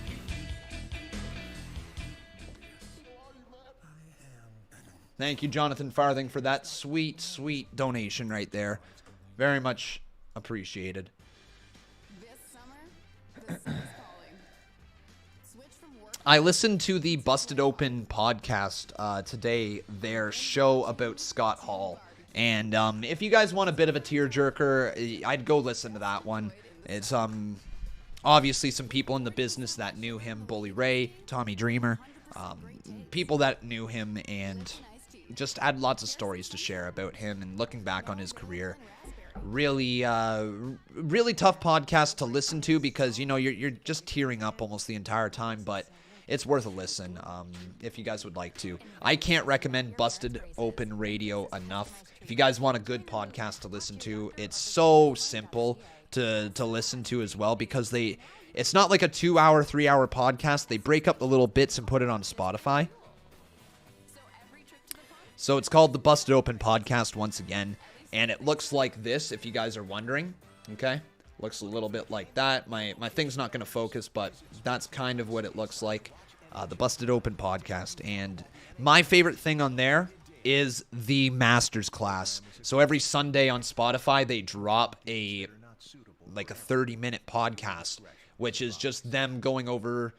Thank you, Jonathan Farthing, for that sweet, sweet donation right there. Very much appreciated. I listened to the Busted Open podcast today, their show about Scott Hall. And if you guys want a bit of a tearjerker, I'd go listen to that one. It's obviously some people in the business that knew him, Bully Ray, Tommy Dreamer, people that knew him and just had lots of stories to share about him and looking back on his career. Really, really tough podcast to listen to because, you know, you're just tearing up almost the entire time, but it's worth a listen if you guys would like to. I can't recommend Busted Open Radio enough. If you guys want a good podcast to listen to, it's so simple to listen to as well because it's not like a 2-hour, 3-hour podcast. They break up the little bits and put it on Spotify. So it's called the Busted Open Podcast once again, and it looks like this if you guys are wondering, okay? Looks a little bit like that. My thing's not going to focus, but that's kind of what it looks like. The Busted Open Podcast, and my favorite thing on there is the Masters class. So every Sunday on Spotify, they drop a 30-minute podcast, which is just them going over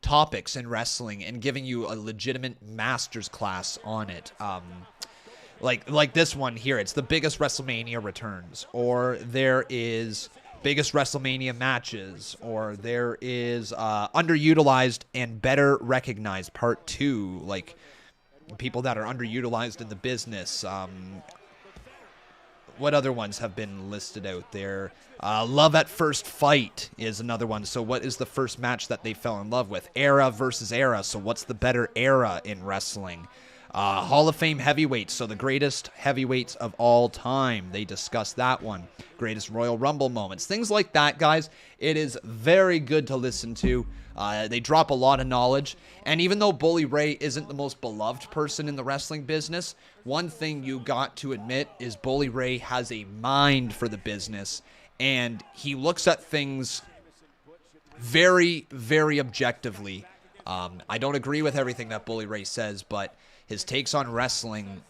topics in wrestling and giving you a legitimate master's class on it. Like this one here, it's the biggest WrestleMania returns, or there is biggest WrestleMania matches, or there is underutilized and better recognized part 2. Like, People that are underutilized in the business. What other ones have been listed out there? Love at First Fight is another one. So what is the first match that they fell in love with? Era versus era. So what's the better era in wrestling? Hall of Fame heavyweights. So the greatest heavyweights of all time. They discussed that one. Greatest Royal Rumble moments. Things like that, guys. It is very good to listen to. They drop a lot of knowledge. And even though Bully Ray isn't the most beloved person in the wrestling business, one thing you got to admit is Bully Ray has a mind for the business. And he looks at things very, very objectively. I don't agree with everything that Bully Ray says, but his takes on wrestling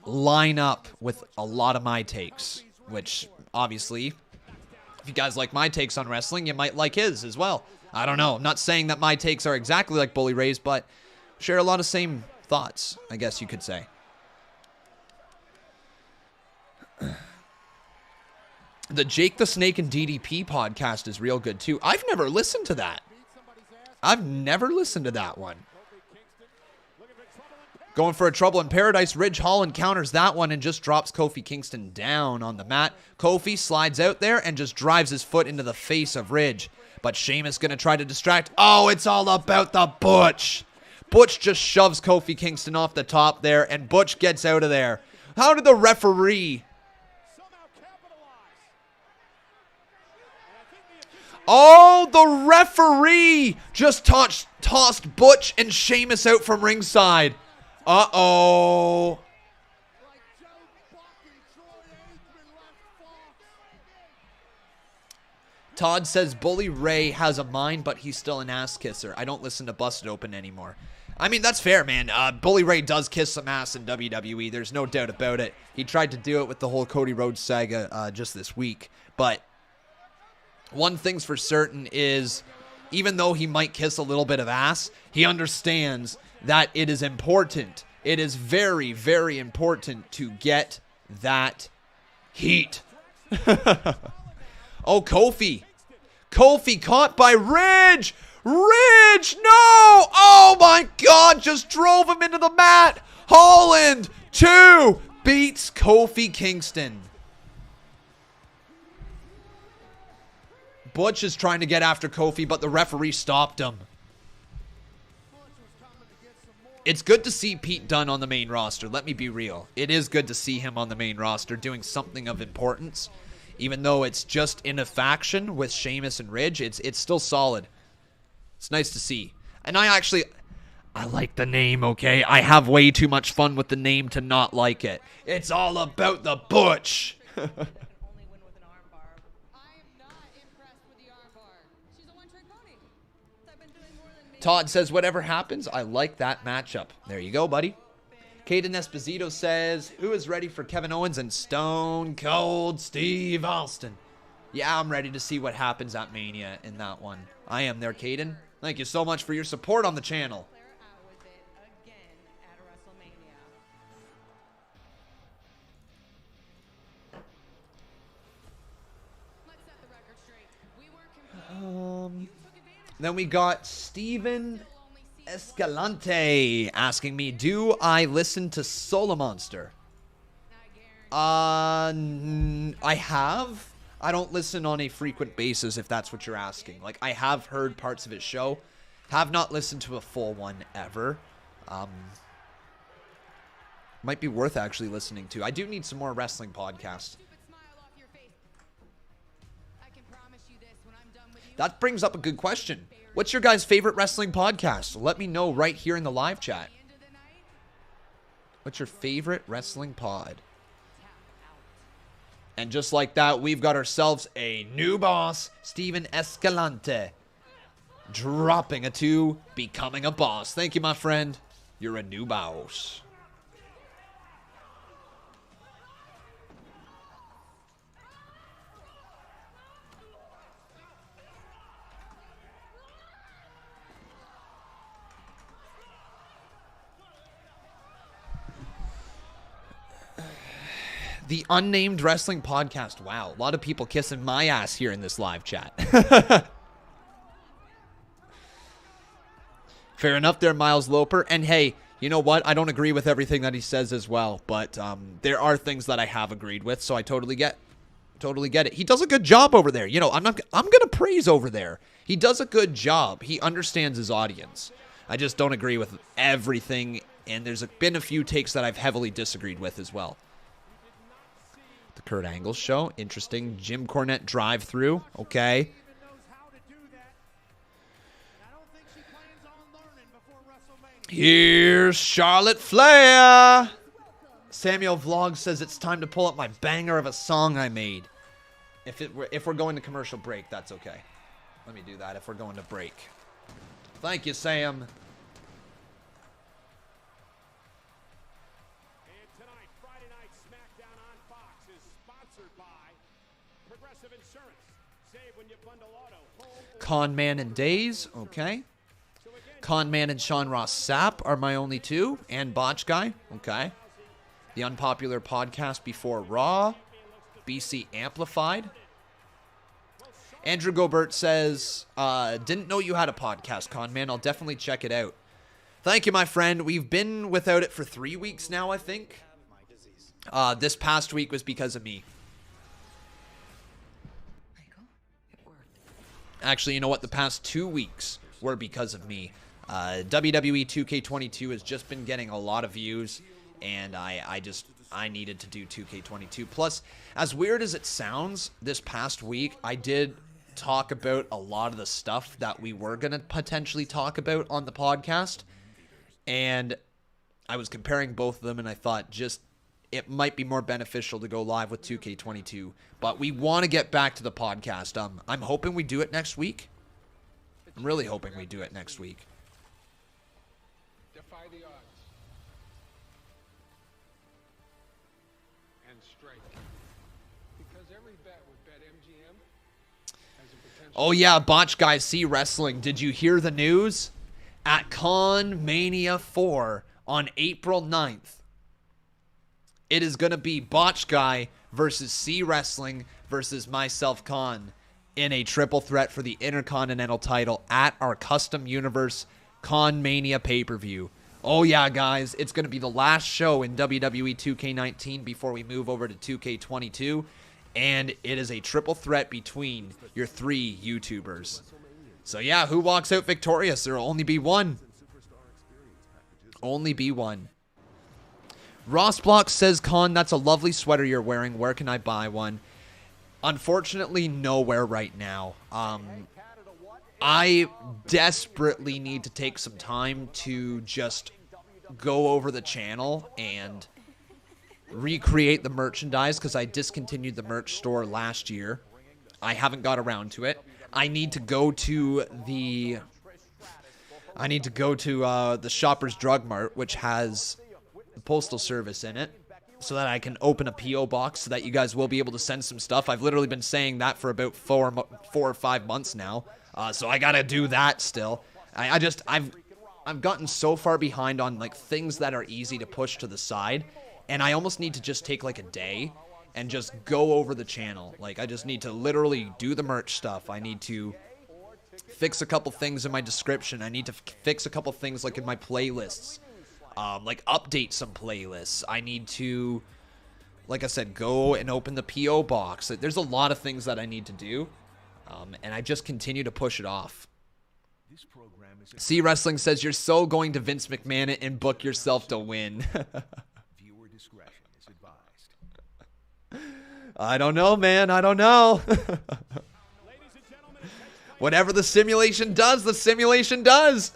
line up with a lot of my takes, which obviously, if you guys like my takes on wrestling, you might like his as well. I don't know. I'm not saying that my takes are exactly like Bully Ray's, but share a lot of same thoughts, I guess you could say. The Jake the Snake and DDP podcast is real good too. I've never listened to that. I've never listened to that one. Going for a Trouble in Paradise. Ridge Holland counters that one and just drops Kofi Kingston down on the mat. Kofi slides out there and just drives his foot into the face of Ridge. But Sheamus going to try to distract. Oh, it's all about the Butch. Butch just shoves Kofi Kingston off the top there, and Butch gets out of there. How did the referee... Oh, the referee just tossed Butch and Sheamus out from ringside. Uh-oh. Todd says Bully Ray has a mind, but he's still an ass kisser. I don't listen to Busted Open anymore. I mean, that's fair, man. Bully Ray does kiss some ass in WWE. There's no doubt about it. He tried to do it with the whole Cody Rhodes saga just this week. But one thing's for certain is, even though he might kiss a little bit of ass, he understands that it is important. It is very, very important to get that heat. Oh, Kofi. Kofi caught by Ridge. Ridge, no! Oh my God, just drove him into the mat. Holland, 2, beats Kofi Kingston. Butch is trying to get after Kofi, but the referee stopped him. It's good to see Pete Dunne on the main roster. Let me be real. It is good to see him on the main roster doing something of importance. Even though it's just in a faction with Sheamus and Ridge, it's still solid. It's nice to see. And I like the name, okay? I have way too much fun with the name to not like it. It's all about the Butch. Todd says, whatever happens, I like that matchup. There you go, buddy. Caden Esposito says, who is ready for Kevin Owens and Stone Cold Steve Austin? Yeah, I'm ready to see what happens at Mania in that one. I am there, Caden. Thank you so much for your support on the channel. Then we got Steven Escalante asking me, do I listen to Solo Monster? I have. I don't listen on a frequent basis, if that's what you're asking. Like, I have heard parts of his show. Have not listened to a full one ever. Might be worth actually listening to. I do need some more wrestling podcasts. That brings up a good question. What's your guys' favorite wrestling podcast? Let me know right here in the live chat. What's your favorite wrestling pod? And just like that, we've got ourselves a new boss, Steven Escalante. Dropping a 2, becoming a boss. Thank you, my friend. You're a new boss. The Unnamed Wrestling Podcast. Wow, a lot of people kissing my ass here in this live chat. Fair enough there, Miles Loper. And hey, You know what? I don't agree with everything that he says as well, but there are things that I have agreed with, so I totally get it. He does a good job over there. You know, I'm gonna praise over there. He does a good job. He understands his audience. I just don't agree with everything, and there's been a few takes that I've heavily disagreed with as well. The Kurt Angle show, interesting. Jim Cornette drive-through, okay. Here's Charlotte Flair. Samuel Vlog says it's time to pull up my banger of a song I made. If we're going to commercial break, that's okay. Let me do that if we're going to break. Thank you, Sam. And tonight, Friday Night Smackdown on Fox is sponsored by Progressive Insurance. Save when you bundle auto. Con Man and Days, okay. Con Man and Sean Ross Sapp are my only two, and Botch Guy, okay. The Unpopular Podcast Before Raw, BC Amplified. Andrew Gobert says, didn't know you had a podcast, Con Man. I'll definitely check it out. Thank you, my friend. We've been without it for 3 weeks now, I think. This past week was because of me. Actually, you know what? The past 2 weeks were because of me. WWE 2K22 has just been getting a lot of views, and I needed to do 2K22. Plus, as weird as it sounds, this past week, I did talk about a lot of the stuff that we were going to potentially talk about on the podcast, and I was comparing both of them, and I thought it might be more beneficial to go live with 2K22, but we want to get back to the podcast. I'm hoping we do it next week. I'm really hoping we do it next week. Defy the odds. And strike. Because every bet with BetMGM has a potential. Oh yeah, Botch Guys See Wrestling. Did you hear the news? At Con Mania 4 on April 9th, it is going to be Botch Guy versus C Wrestling versus myself, Con, in a triple threat for the Intercontinental title at our Custom Universe Con Mania pay-per-view. Oh yeah, guys, it's going to be the last show in WWE 2K19 before we move over to 2K22, and it is a triple threat between your 3 YouTubers. So yeah, who walks out victorious? There will only be one. Only be one. Ross Block says, Con, that's a lovely sweater you're wearing. Where can I buy one? Unfortunately, nowhere right now. I desperately need to take some time to just go over the channel and recreate the merchandise because I discontinued the merch store last year. I haven't got around to it. I need to go to the Shoppers Drug Mart, which has the Postal Service in it, so that I can open a P.O. box so that you guys will be able to send some stuff. I've literally been saying that for about 4 or 5 months now, so I gotta do that still. I've gotten so far behind on like things that are easy to push to the side, and I almost need to just take like a day and just go over the channel. Like, I just need to literally do the merch stuff. I need to fix a couple things in my description. I need to fix a couple things like in my playlists. Like update some playlists. I need to, like I said, go and open the P.O. box. There's a lot of things that I need to do, and I just continue to push it off. C Wrestling says, you're so going to Vince McMahon it and book yourself to win. Viewer discretion is advised. I don't know, man. I don't know. Whatever the simulation does, the simulation does.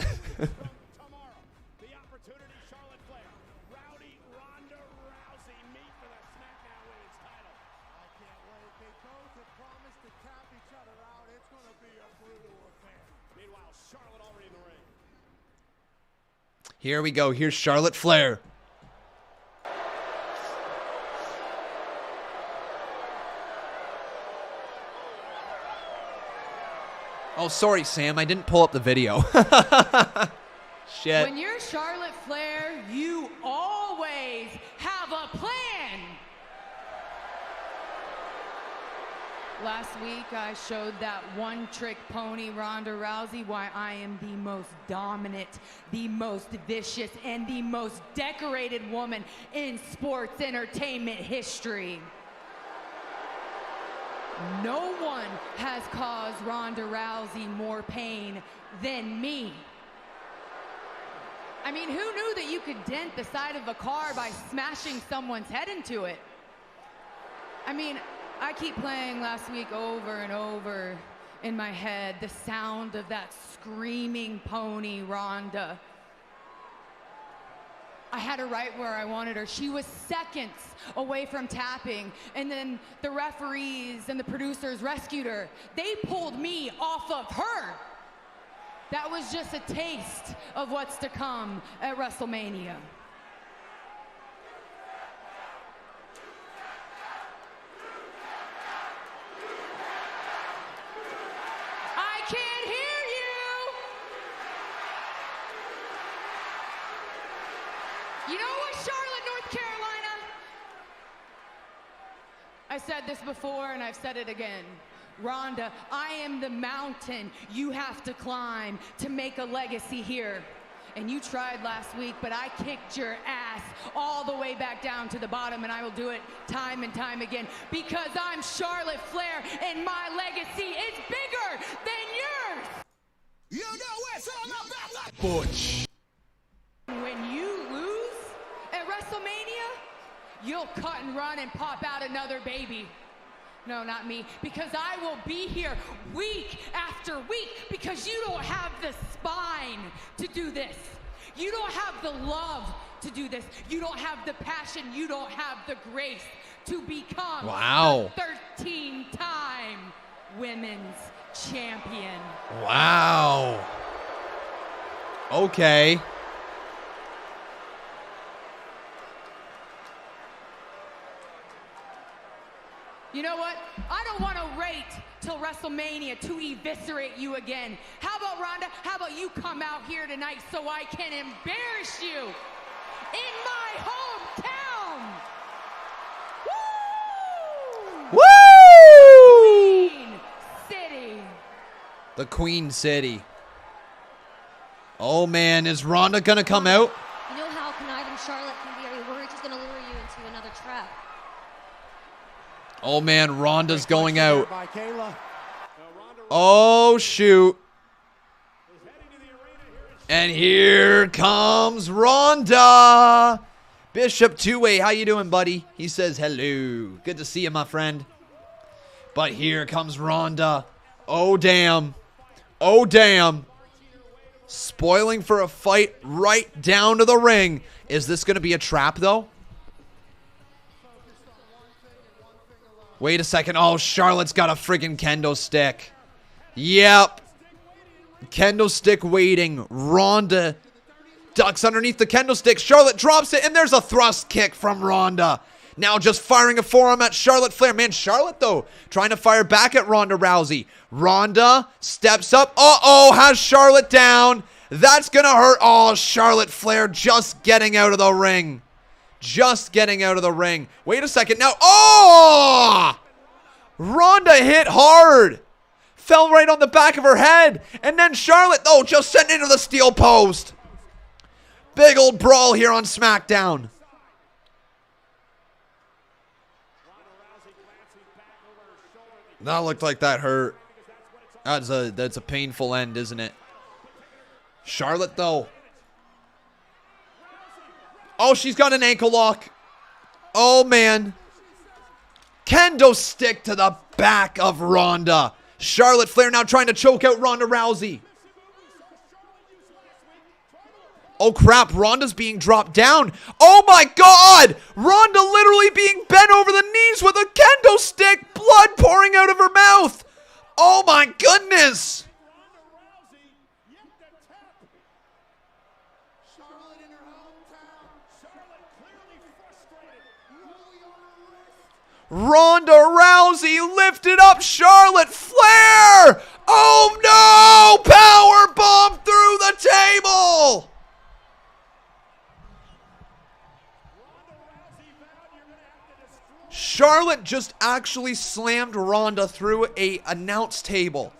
Here we go. Here's Charlotte Flair. Oh, sorry, Sam. I didn't pull up the video. Shit. When you're Charlotte Flair, you always have a plan. Last week, I showed that one-trick pony Ronda Rousey why I am the most dominant, the most vicious, and the most decorated woman in sports entertainment history. No one has caused Ronda Rousey more pain than me. I mean, who knew that you could dent the side of a car by smashing someone's head into it? I mean, I keep playing last week over and over in my head the sound of that screaming pony Ronda. I had her right where I wanted her. She was seconds away from tapping, and then the referees and the producers rescued her. They pulled me off of her. That was just a taste of what's to come at WrestleMania. I can't hear you. You know what, Charlotte, North Carolina? I said this before and I've said it again. Ronda, I am the mountain you have to climb to make a legacy here. And you tried last week, but I kicked your ass all the way back down to the bottom, and I will do it time and time again because I'm Charlotte Flair and my legacy is bigger than yours. You know it's all about that. Butch. When you lose at WrestleMania, you'll cut and run and pop out another baby. No, not me, because I will be here week after week because you don't have the spine to do this. You don't have the love to do this. You don't have the passion. You don't have the grace to become Wow. the 13-time women's champion. Wow. Okay. You know what? I don't want to wait till WrestleMania to eviscerate you again. How about, Ronda, how about you come out here tonight so I can embarrass you in my hometown? Woo! Queen City. The Queen City. Oh man, is Ronda gonna come out? You know how conniving Charlotte can be? Are you worried she's going to lure you into another trap? Oh man, Ronda's going out. Oh shoot. And here comes Ronda. Bishop Two-Way, how you doing, buddy? He says hello. Good to see you, my friend. But here comes Ronda. Oh damn. Oh damn. Spoiling for a fight right down to the ring. Is this going to be a trap though? Wait a second. Oh, Charlotte's got a friggin' kendo stick. Yep. Kendo stick waiting. Ronda ducks underneath the kendo stick. Charlotte drops it, and there's a thrust kick from Ronda. Now just firing a forearm at Charlotte Flair. Man, Charlotte, though, trying to fire back at Ronda Rousey. Ronda steps up. Uh-oh, has Charlotte down. That's going to hurt. Oh, Charlotte Flair just getting out of the ring. Just getting out of the ring. Wait a second now. Oh! Ronda hit hard. Fell right on the back of her head. And then Charlotte, though, just sent into the steel post. Big old brawl here on SmackDown. That looked like that hurt. That's a painful end, isn't it? Charlotte, though. Oh, she's got an ankle lock. Oh, man. Kendo stick to the back of Ronda. Charlotte Flair now trying to choke out Ronda Rousey. Oh, crap. Ronda's being dropped down. Oh, my God. Ronda literally being bent over the knees with a kendo stick. Blood pouring out of her mouth. Oh, my goodness. Ronda Rousey lifted up Charlotte Flair. Oh no! Power bomb through the table. Charlotte just actually slammed Ronda through a announce table.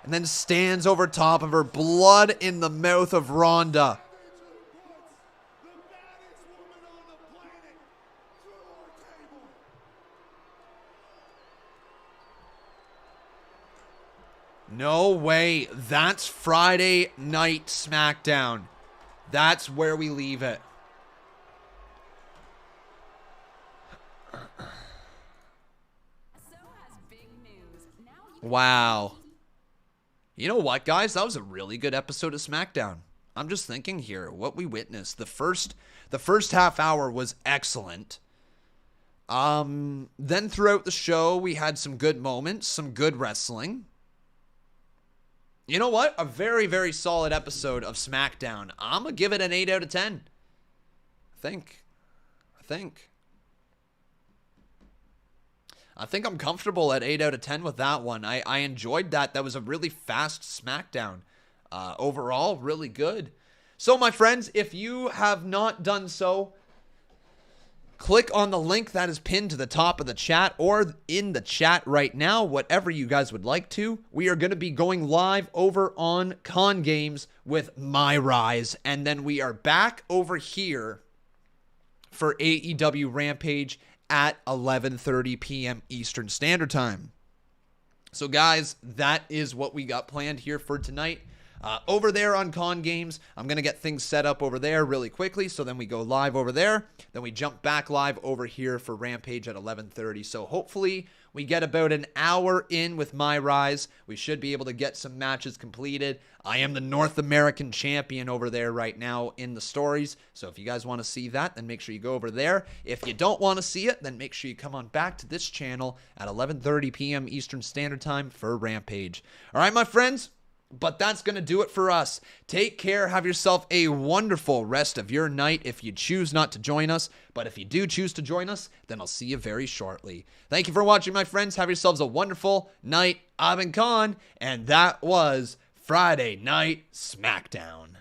And then stands over top of her, blood in the mouth of Ronda. No way. That's Friday Night SmackDown. That's where we leave it. Wow. You know what, guys? That was a really good episode of SmackDown. I'm just thinking here, what we witnessed. The first half hour was excellent. Then throughout the show, we had some good moments, some good wrestling. You know what? A very, very solid episode of SmackDown. I'm going to give it an 8 out of 10. I think I'm comfortable at 8 out of 10 with that one. I enjoyed that. That was a really fast SmackDown. Overall, really good. So, my friends, if you have not done so, click on the link that is pinned to the top of the chat or in the chat right now, whatever you guys would like to. We are going to be going live over on Con Games with My Rise, and then we are back over here for AEW Rampage at 11:30 p.m. Eastern Standard Time. So, guys, that is what we got planned here for tonight. Over there on Con Games, I'm going to get things set up over there really quickly, so then we go live over there. Then we jump back live over here for Rampage at 11:30. So hopefully we get about an hour in with My Rise. We should be able to get some matches completed. I am the North American champion over there right now in the stories. So if you guys want to see that, then make sure you go over there. If you don't want to see it, then make sure you come on back to this channel at 11:30 p.m. Eastern Standard Time for Rampage. All right, my friends. But that's going to do it for us. Take care. Have yourself a wonderful rest of your night if you choose not to join us. But if you do choose to join us, then I'll see you very shortly. Thank you for watching, my friends. Have yourselves a wonderful night. I've been Con, and that was Friday Night SmackDown.